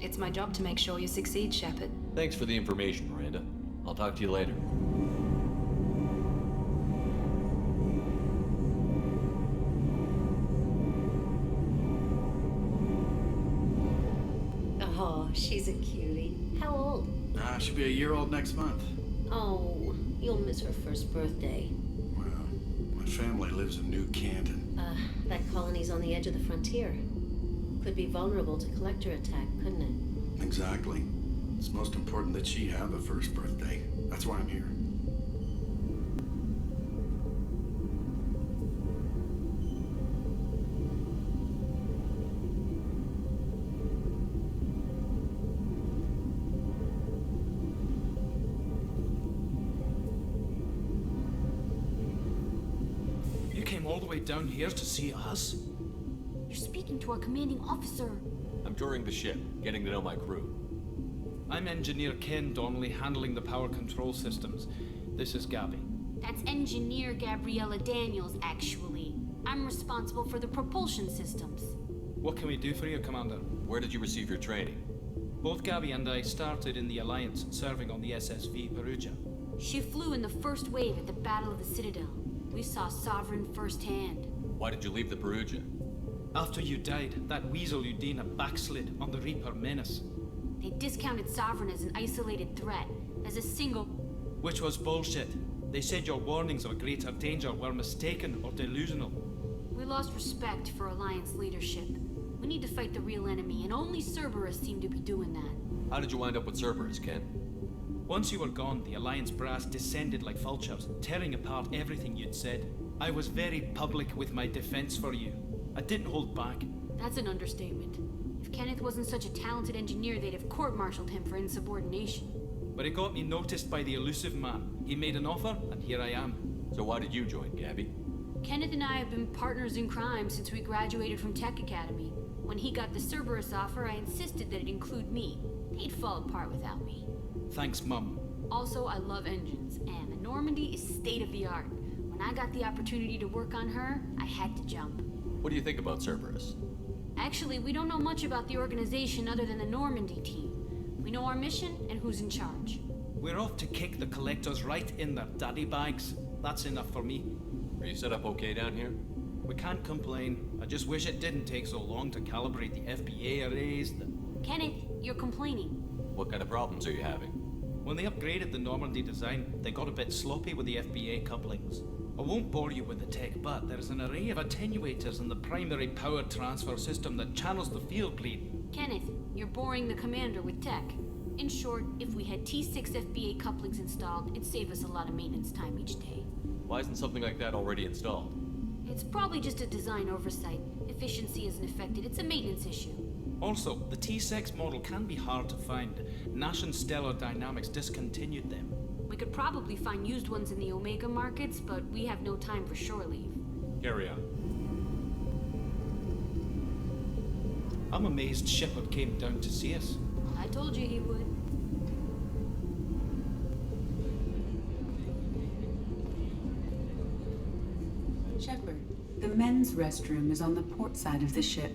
Speaker 1: It's my job to make sure you succeed, Shepard.
Speaker 11: Thanks for the information, Miranda. I'll talk to you later.
Speaker 4: Oh, she's a cutie. How old?
Speaker 5: She'll be a year old next month.
Speaker 4: Oh, you'll miss her first birthday.
Speaker 5: Well, my family lives in New Canton.
Speaker 4: That colony's on the edge of the frontier. Could be vulnerable to collector attack, couldn't it?
Speaker 5: Exactly. It's most important that she have a first birthday. That's why I'm here.
Speaker 15: You came all the way down here to see us?
Speaker 19: You're speaking to our commanding officer.
Speaker 11: I'm touring the ship, getting to know my crew.
Speaker 15: I'm Engineer Ken Donnelly, handling the power control systems. This is Gabby.
Speaker 19: That's Engineer Gabriella Daniels, actually. I'm responsible for the propulsion systems.
Speaker 15: What can we do for you, Commander?
Speaker 11: Where did you receive your training?
Speaker 15: Both Gabby and I started in the Alliance, serving on the SSV Perugia.
Speaker 19: She flew in the first wave at the Battle of the Citadel. We saw Sovereign firsthand.
Speaker 11: Why did you leave the Perugia?
Speaker 15: After you died, that weasel Udina backslid on the Reaper Menace.
Speaker 19: They discounted Sovereign as an isolated threat, as a single...
Speaker 15: Which was bullshit. They said your warnings of a greater danger were mistaken or delusional.
Speaker 19: We lost respect for Alliance leadership. We need to fight the real enemy, and only Cerberus seemed to be doing that.
Speaker 11: How did you wind up with Cerberus, Ken?
Speaker 15: Once you were gone, the Alliance brass descended like vultures, tearing apart everything you'd said. I was very public with my defense for you. I didn't hold back.
Speaker 19: That's an understatement. If Kenneth wasn't such a talented engineer, they'd have court-martialed him for insubordination.
Speaker 15: But it got me noticed by the Illusive Man. He made an offer, and here I am.
Speaker 11: So why did you join, Gabby?
Speaker 19: Kenneth and I have been partners in crime since we graduated from Tech Academy. When he got the Cerberus offer, I insisted that it include me. He'd fall apart without me.
Speaker 15: Thanks, Mum.
Speaker 19: Also, I love engines, and the Normandy is state-of-the-art. When I got the opportunity to work on her, I had to jump.
Speaker 11: What do you think about Cerberus?
Speaker 19: Actually, we don't know much about the organization other than the Normandy team. We know our mission and who's in charge.
Speaker 6: We're off to kick the collectors right in their daddy bags. That's enough for me.
Speaker 11: Are you set up okay down here?
Speaker 6: We can't complain. I just wish it didn't take so long to calibrate the FBA arrays.
Speaker 19: Kenneth, you're complaining.
Speaker 11: What kind of problems are you having?
Speaker 6: When they upgraded the Normandy design, they got a bit sloppy with the FBA couplings. I won't bore you with the tech, but there's an array of attenuators in the primary power transfer system that channels the field bleed.
Speaker 19: Kenneth, you're boring the commander with tech. In short, if we had T6 FBA couplings installed, it'd save us a lot of maintenance time each day.
Speaker 11: Why isn't something like that already installed?
Speaker 19: It's probably just a design oversight. Efficiency isn't affected, it's a maintenance issue.
Speaker 6: Also, the T6 model can be hard to find. Nash and Stellar Dynamics discontinued them.
Speaker 19: We could probably find used ones in the Omega markets, but we have no time for shore leave.
Speaker 11: Carry on.
Speaker 6: I'm amazed Shepard came down to see us.
Speaker 19: I told you he would.
Speaker 17: Shepard, the men's restroom is on the port side of the ship.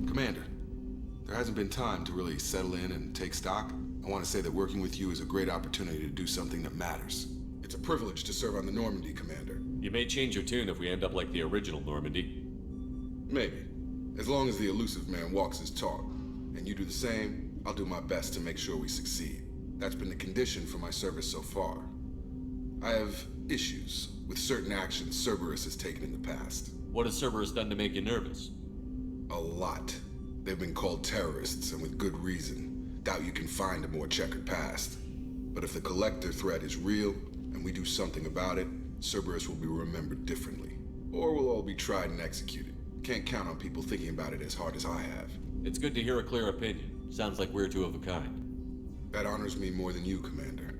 Speaker 10: Commander, there hasn't been time to really settle in and take stock. I want to say that working with you is a great opportunity to do something that matters. It's a privilege to serve on the Normandy, Commander.
Speaker 11: You may change your tune if we end up like the original Normandy.
Speaker 10: Maybe. As long as the Illusive Man walks his talk, and you do the same, I'll do my best to make sure we succeed. That's been the condition for my service so far. I have issues with certain actions Cerberus has taken in the past.
Speaker 11: What has Cerberus done to make you nervous?
Speaker 10: A lot. They've been called terrorists, and with good reason. Doubt you can find a more checkered past. But if the Collector threat is real, and we do something about it, Cerberus will be remembered differently. Or we'll all be tried and executed. Can't count on people thinking about it as hard as I have.
Speaker 11: It's good to hear a clear opinion. Sounds like we're two of a kind.
Speaker 10: That honors me more than you, Commander.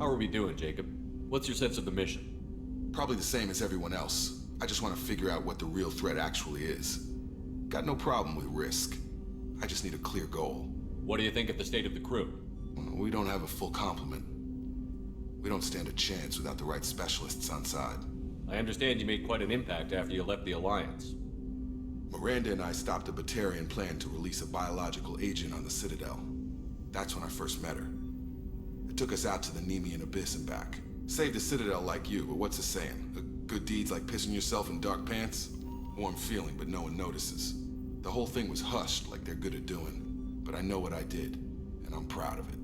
Speaker 11: How are we doing, Jacob? What's your sense of the mission?
Speaker 10: Probably the same as everyone else. I just want to figure out what the real threat actually is. Got no problem with risk. I just need a clear goal.
Speaker 11: What do you think of the state of the crew?
Speaker 10: We don't have a full complement. We don't stand a chance without the right specialists on side.
Speaker 11: I understand you made quite an impact after you left the Alliance.
Speaker 10: Miranda and I stopped a Batarian plan to release a biological agent on the Citadel. That's when I first met her. It took us out to the Nemean Abyss and back. Saved the Citadel like you, but what's the saying? Good deeds like pissing yourself in dark pants? Warm feeling, but no one notices. The whole thing was hushed like they're good at doing. But I know what I did, and I'm proud of it.